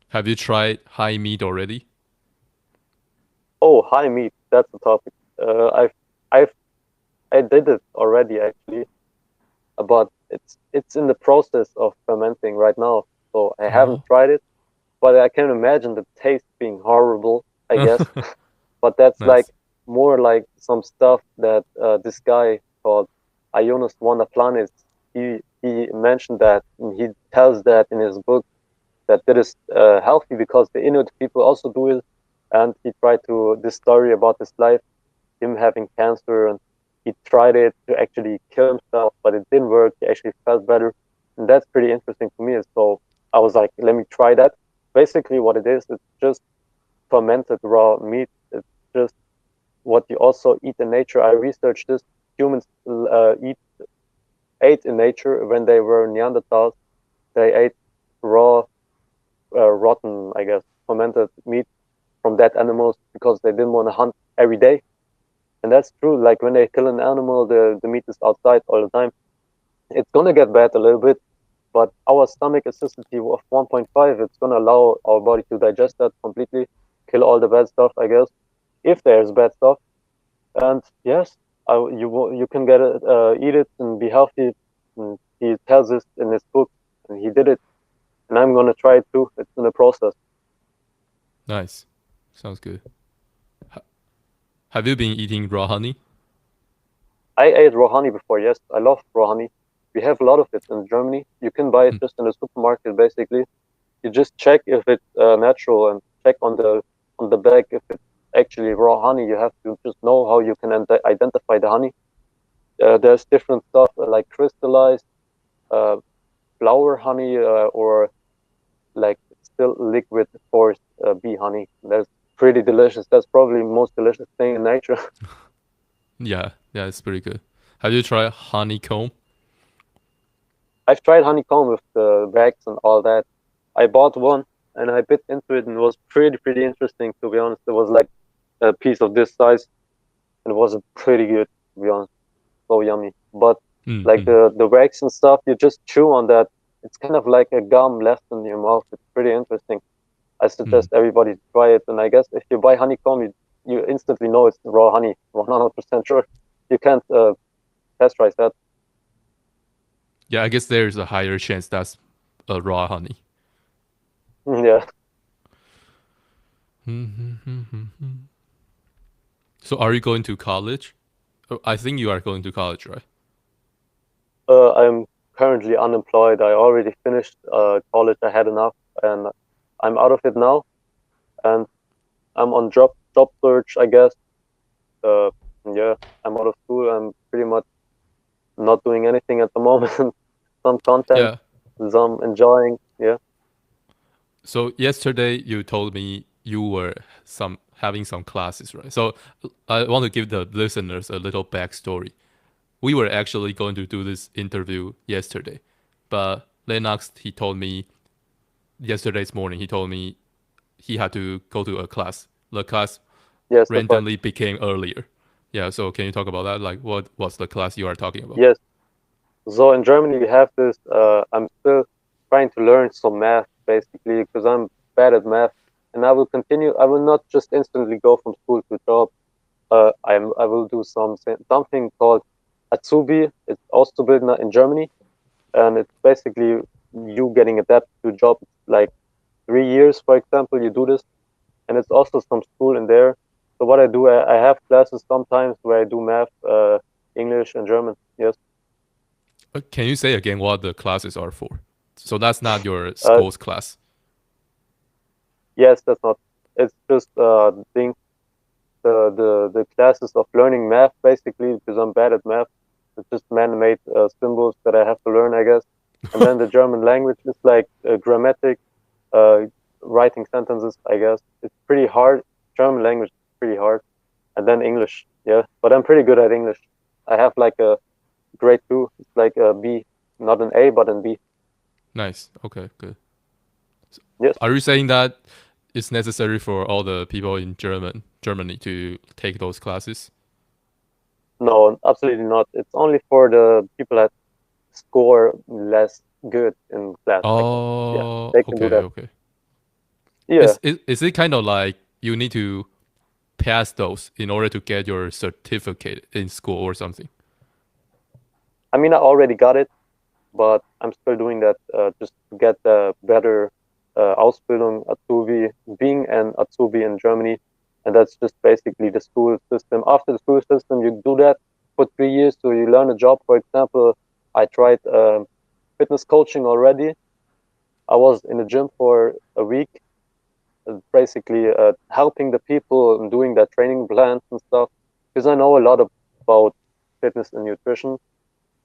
Have you tried high meat already? Oh, high meat, that's the topic. I've, I did it already actually, but it's in the process of fermenting right now. So I haven't Oh, tried it, but I can imagine the taste being horrible, I guess. But that's like nice. more like some stuff that this guy called Aajonus Planet, he mentioned that, and he tells that in his book that it is healthy because the Inuit people also do it, and he tried to this story about his life, him having cancer, and he tried it to actually kill himself, but it didn't work. He actually felt better, and that's pretty interesting to me. So I was like, let me try that. Basically, what it is, it's just fermented raw meat. It's just what you also eat in nature. I researched this. Humans ate in nature when they were Neanderthals. They ate raw, rotten, I guess, fermented meat from dead animals because they didn't want to hunt every day. And that's true. Like when they kill an animal, the meat is outside all the time. It's gonna get bad a little bit, but our stomach acidity of 1.5, it's gonna allow our body to digest that completely, kill all the bad stuff, I guess, if there's bad stuff. And yes, you can get it, eat it and be healthy. And he tells this in his book, and he did it, and I'm gonna try it too. It's in the process. Nice. Sounds good. Have you been eating raw honey? I ate raw honey before. Yes, I love raw honey. We have a lot of it in Germany. You can buy it Hmm. just in the supermarket, basically. You just check if it's natural and check on the bag if it's actually raw honey. You have to just know how you can identify the honey. There's different stuff like crystallized uh, flower honey or like still liquid forest bee honey. That's pretty delicious. That's probably the most delicious thing in nature. Yeah, yeah, it's pretty good. Have you tried honeycomb? I've tried honeycomb with the bags and all that. I bought one and I bit into it and it was pretty interesting, to be honest. It was like a piece of this size and it was pretty good, to be honest. So yummy. But like Mm-hmm. the wax and stuff, you just chew on that. It's kind of like a gum left in your mouth. It's pretty interesting. I Mm. suggest everybody to try it. And I guess if you buy honeycomb, you instantly know it's raw honey. 100% sure. You can't pasteurize that. Yeah, I guess there's a higher chance that's a raw honey. Yeah. Mm-hmm. So, are you going to college? Oh, I think you are going to college, right? I'm currently unemployed. I already finished college. I had enough, and I'm out of it now. and I'm on job search, I guess. Uh, yeah, I'm out of school. I'm pretty much not doing anything at the moment. Some content, Yeah. some enjoying. Yeah. So yesterday you told me you were having some classes, right? So I want to give the listeners a little backstory. We were actually going to do this interview yesterday, but Lennox, he told me yesterday's morning, he told me he had to go to a class. The class Yes, that's right. randomly became earlier. Yeah, so can you talk about that? Like, what was the class you are talking about? Yes. So in Germany we have this. I'm still trying to learn some math basically because I'm bad at math, and I will continue. I will not just instantly go from school to job. I will do something called Azubi. It's Auszubildender in Germany, and it's basically you getting adapted to a job. It's like 3 years, for example, you do this, and it's also some school in there. So what I do, I have classes sometimes where I do math, English, and German. Yes. Can you say again what the classes are for? So that's not your Uh, school's class. yes, that's not. It's just the classes of learning math basically because I'm bad at math. It's just man-made symbols that I have to learn, I guess. And then the German language is like grammatic, uh, writing sentences, I guess. It's pretty hard. German language is pretty hard. And then English, yeah. But I'm pretty good at English. I have like a grade two. It's like a B, not an A, but an B. Nice. Okay, good. Yes. Are you saying that it's necessary for all the people in Germany to take those classes? No, absolutely not. It's only for the people that score less good in class, I guess. Yeah, Oh, they can do okay, that. okay. Yeah. Is it kind of like you need to pass those in order to get your certificate in school or something? I mean, I already got it, but I'm still doing that just to get the better Ausbildung Azubi, being an Azubi in Germany. And that's just basically the school system. After the school system, you do that for 3 years, so you learn a job. For example, I tried fitness coaching already. I was in the gym for a week, basically helping the people and doing their training plans and stuff. Because I know a lot about fitness and nutrition,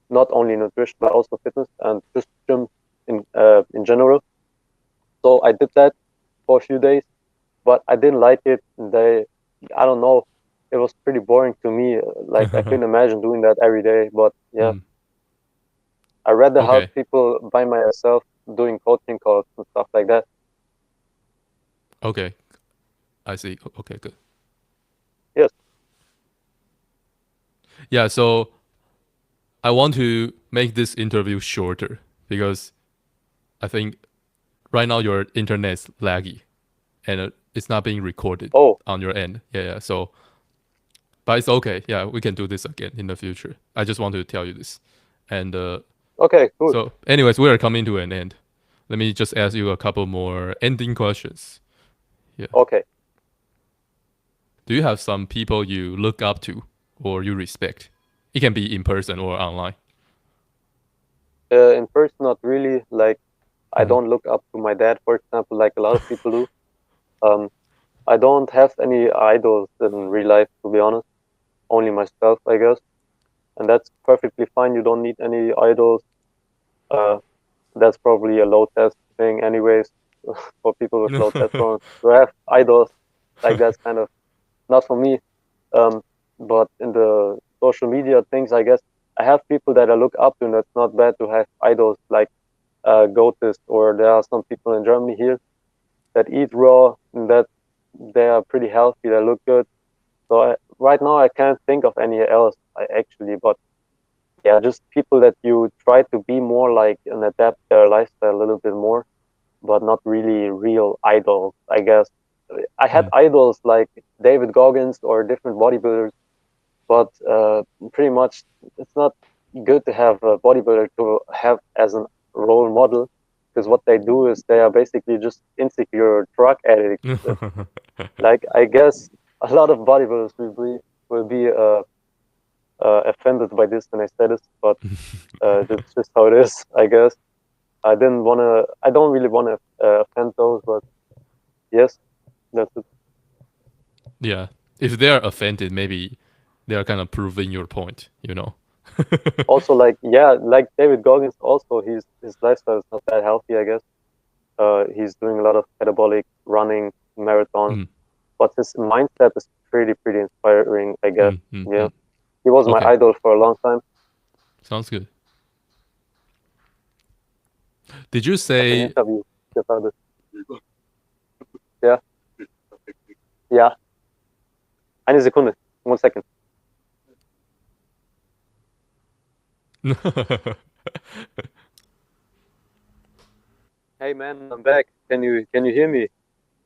not only nutrition but also fitness and just gym in general. So I did that for a few days, but I didn't like it. I don't know, it was pretty boring to me. Like I couldn't imagine doing that every day. But yeah, Mm, I rather help okay, people by myself doing coaching calls and stuff like that. okay, I see. Okay, good. Yes. Yeah, so I want to make this interview shorter because I think right now your internet is laggy and it's not being recorded Oh, on your end. Yeah, yeah. So, but it's okay. Yeah, we can do this again in the future. I just want to tell you this. And okay, cool. so, anyways, we are coming to an end. Let me just ask you a couple more ending questions. Yeah. Okay. Do you have some people you look up to or you respect? It can be in person or online. In person, not really. Like I Mm. don't look up to my dad, for example, like a lot of people do. Um, I don't have any idols in real life, to be honest. Only myself, I guess, and that's perfectly fine. You don't need any idols. Uh, that's probably a low test thing, anyways, for people with low testosterone. To have idols, like that's kind of not for me. Um, but in the social media things, I guess I have people that I look up to, and that's not bad to have idols like Goatis, or there are some people in Germany here that eat raw and that they are pretty healthy, they look good. So right now I can't think of any else actually, but yeah, just people that you try to be more like and adapt their lifestyle a little bit more, but not really real idols, I guess. I had Mm. idols like David Goggins or different bodybuilders, but pretty much it's not good to have a bodybuilder to have as a role model because what they do is they are basically just insecure drug addicts. Like I guess a lot of bodybuilders will be offended by this when I say this, but that's just how it is, I guess. I don't really wanna offend those, but yes, That's it. Yeah. If they are offended, maybe they are kind of proving your point, you know? Also, like yeah, like David Goggins. Also, his lifestyle is not that healthy, I guess. He's doing a lot of catabolic running, marathons, Mm, but his mindset is pretty inspiring, I guess. mm, mm, Yeah, mm. he was my Okay, idol for a long time. sounds good. Did you Hat ein say Interview gerade. Ja, ja. Eine Sekunde. 1 second. Hey man, I'm back. Can you hear me?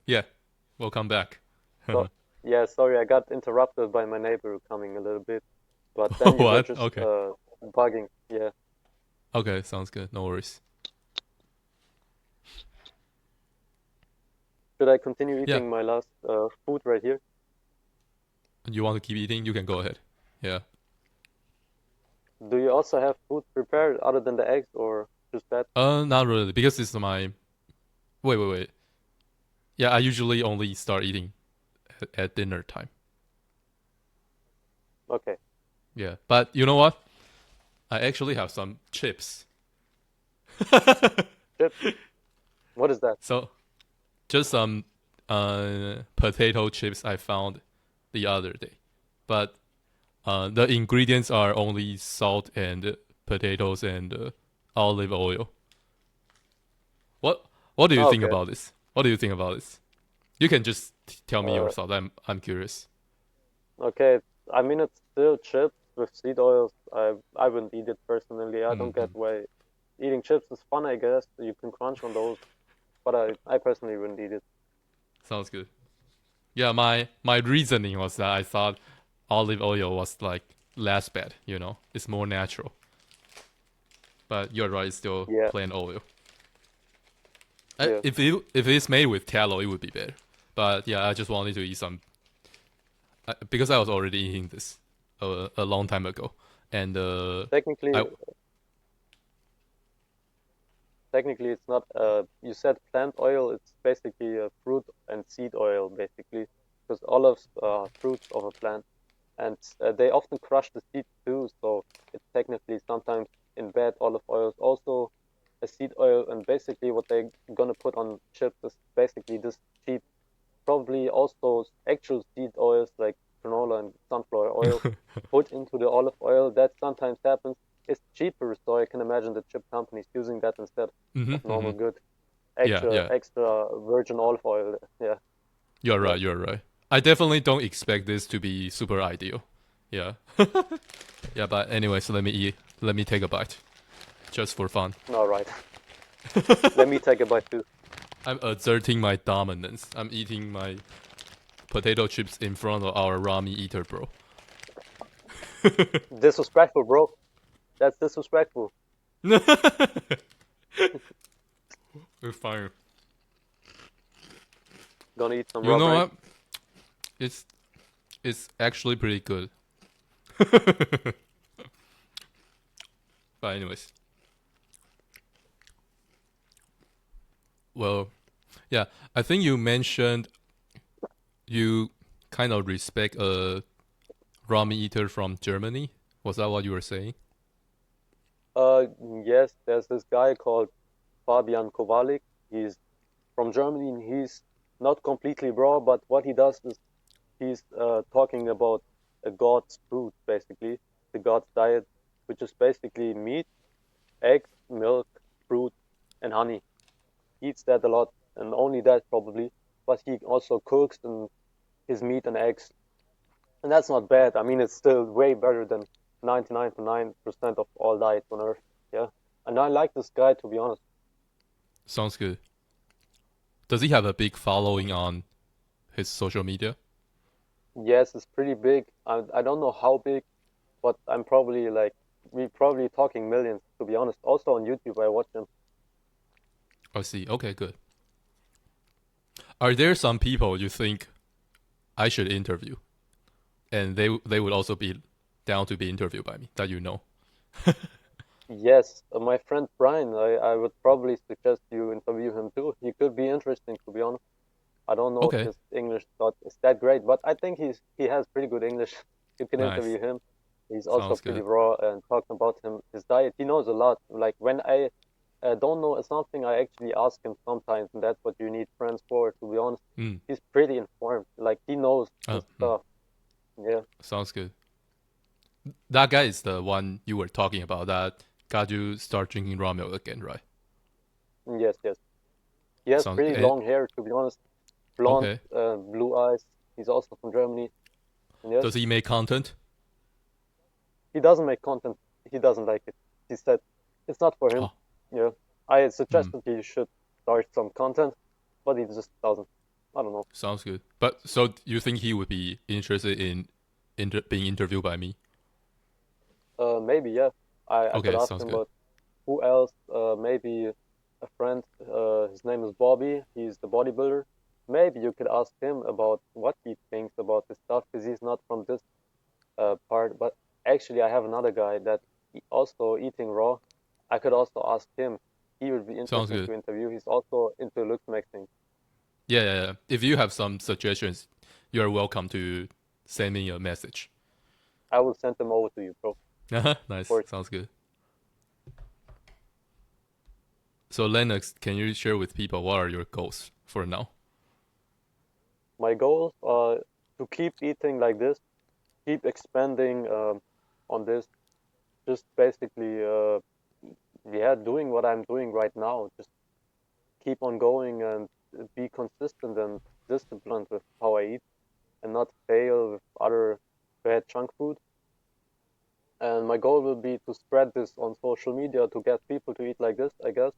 Yeah, welcome back. So yeah, sorry, I got interrupted by my neighbor coming a little bit, but then you were What? just Okay. bugging. Yeah. Okay, sounds good. No worries. Should I continue Yeah, eating my last food right here? you want to keep eating? You can go ahead. Yeah. Do you also have food prepared other than the eggs or just that? Not really, because it's my. Wait. Yeah, I usually only start eating at dinner time. Okay. Yeah, but you know what? I actually have some chips. Chips. What is that? So just some potato chips I found the other day, but the ingredients are only salt and potatoes and olive oil. What What do you Oh, think okay. about this? What do you think about this? You can just tell me your Uh, thoughts. I'm curious. okay. I mean, it's still chips with seed oils. I wouldn't eat it personally. I don't get Hmm. why eating chips is fun, I guess. You can crunch on those, but I personally wouldn't eat it. Sounds good. Yeah, my reasoning was that I thought olive oil was like less bad. You know, it's more natural. But you're right, it's still Yeah, plain oil. yeah. If it's made with tallow, it would be better. But yeah, I just wanted to eat some because I was already eating this a long time ago, and Technically, I technically, it's not. You said plant oil. It's basically a fruit and seed oil, basically, because olives are fruits of a plant, and they often crush the seeds too. So it's technically sometimes in bad olive oils also a seed oil, and basically what they're gonna put on chips is basically this cheap, probably also actual seed oils like canola and sunflower oil put into the olive oil. That sometimes happens. It's cheaper, so I can imagine the chip companies using that instead of normal hmm. good Yeah, extra yeah, extra virgin olive oil. Yeah, you're yeah. right, you're right. I definitely don't expect this to be super ideal. Yeah, yeah. But anyways, let me take a bite, just for fun. All right. Let me take a bite too. I'm asserting my dominance. I'm eating my potato chips in front of our ramen eater, bro. Disrespectful, bro. That's disrespectful. It's fine. Gonna eat some You raw know brain. what? It's it's actually pretty good. But anyways, well, yeah. I think you mentioned you kind of respect a ramen eater from Germany. Was that what you were saying? Uh, yes, there's this guy called Fabian Kowalik. He's from Germany and he's not completely raw, but what he does is he's talking about a god's food, basically, the god's diet, which is basically meat, eggs, milk, fruit, and honey. He eats that a lot, and only that probably, but he also cooks and his meat and eggs, and that's not bad. I mean, it's still way better than 99.9% of all diets on Earth. Yeah, and I like this guy to be honest. Sounds good. Does he have a big following on his social media? Yes, it's pretty big. I don't know how big, but I'm probably like we probably talking millions to be honest. Also on YouTube, I watch him. I see. Okay, good. Are there some people you think I should interview, and they would also be down to be interviewed by me that you know? Yes, my friend Brian, I would probably suggest you interview him too. He could be interesting to be honest. I don't know if Okay, his English not is that great, but I think he has pretty good English. You can nice. interview him. He's also Sounds pretty good. raw and talking about his diet. He knows a lot. Like when I don't know something, I actually ask him sometimes, and that's what you need friends for. To be honest, Mm. he's pretty informed. Like he knows his Mm. stuff. Yeah. Sounds good. That guy is the one you were talking about that got you start drinking raw milk again, right? Yes. Yes. He has Sounds pretty eh, long hair. To be honest, blonde, okay. blue eyes. He's also from Germany. And yes, Does he make content? he doesn't make content. He doesn't like it. He said it's not for him. Oh, Yeah. I mm. suggested he should start some content, but he just doesn't. I don't know. Sounds good. But so you think he would be interested in being interviewed by me? Maybe yeah. I could Okay, ask sounds him, good. but who else? Maybe a friend. His name is Bobby. He's the bodybuilder. Maybe you could ask him about what he thinks about this stuff because he's not from this part. But actually, I have another guy that also eating raw. I could also ask him. He would be Sounds interesting good. to interview. He's also into looks mixing. Yeah, yeah, yeah. If you have some suggestions, you are welcome to send me a message. I will send them over to you, bro. Of Nice. course. Sounds good. So Lennox, can you share with people what are your goals for now? My goals are to keep eating like this, keep expanding on this, just basically, yeah, doing what I'm doing right now. Just keep on going and be consistent and disciplined with how I eat and not fail with other bad junk food. And my goal will be to spread this on social media to get people to eat like this, I guess.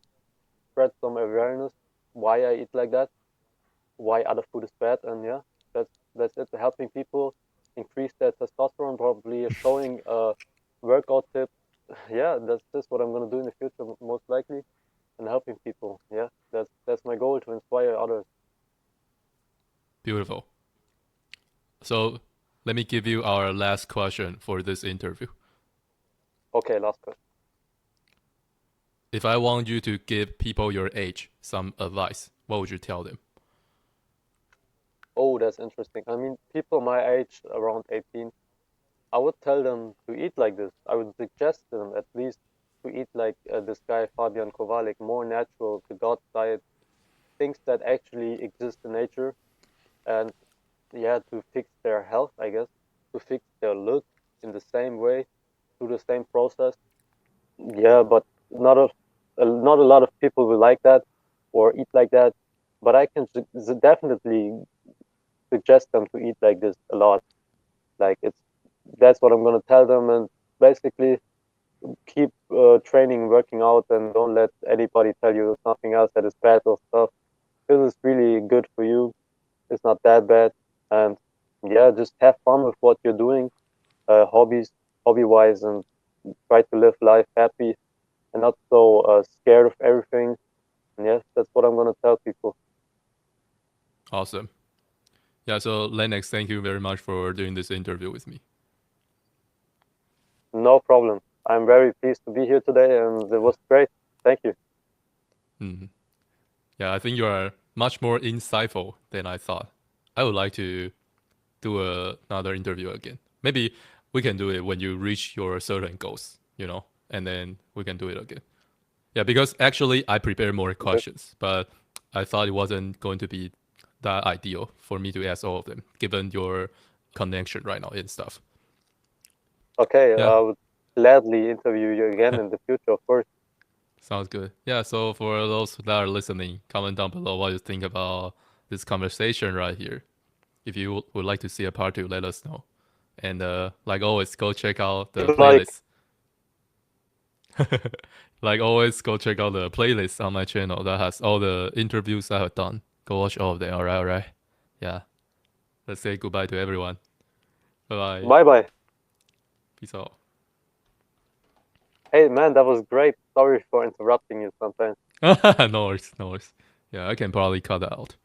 Spread some awareness why I eat like that, why other food is bad, and yeah, that's it. Helping people increase their testosterone, probably showing workout tips. Yeah, that's just what I'm gonna do in the future, most likely, and helping people. Yeah, that's my goal to inspire others. Beautiful. So let me give you our last question for this interview. Okay, last question. If I want you to give people your age some advice, what would you tell them? Oh, that's interesting. I mean, people my age, around 18, I would tell them to eat like this. I would suggest them at least to eat like this guy Fabian Kowalik, more natural, the God diet, things that actually exist in nature, and yeah, to fix their health, I guess, to fix their look in the same way, through the same process. Yeah, but not a lot of people will like that or eat like that. But I can definitely suggest them to eat like this a lot. Like that's what I'm gonna tell them, and basically keep training, working out, and don't let anybody tell you something else that is bad or stuff. This is really good for you. It's not that bad, and yeah, just have fun with what you're doing, hobby wise, and try to live life happy and not so scared of everything. And yes, that's what I'm gonna tell people. Awesome. Yeah, so Lennox, thank you very much for doing this interview with me. No problem. I'm very pleased to be here today, and it was great. Thank you. Mhm. Yeah, I think you are much more insightful than I thought. I would like to do another interview again. Maybe we can do it when you reach your certain goals, and then we can do it again. Yeah, because actually I prepared more Okay. questions, but I thought it wasn't going to be that ideal for me to ask all of them, given your connection right now and stuff. Okay, Yeah, I would gladly interview you again in the future, of course. sounds good. Yeah, so for those that are listening, comment down below what you think about this conversation right here. If you would like to see a part two, let us know. And like always, go check out the If you like, playlist. Like always, go check out the playlist on my channel that has all the interviews I have done. Go watch all of them. All right, all right. Yeah. Let's say goodbye to everyone. Bye bye. bye bye. Peace out. Hey man, that was great. Sorry for interrupting you sometimes. No worries, no worries. Yeah, I can probably cut that out.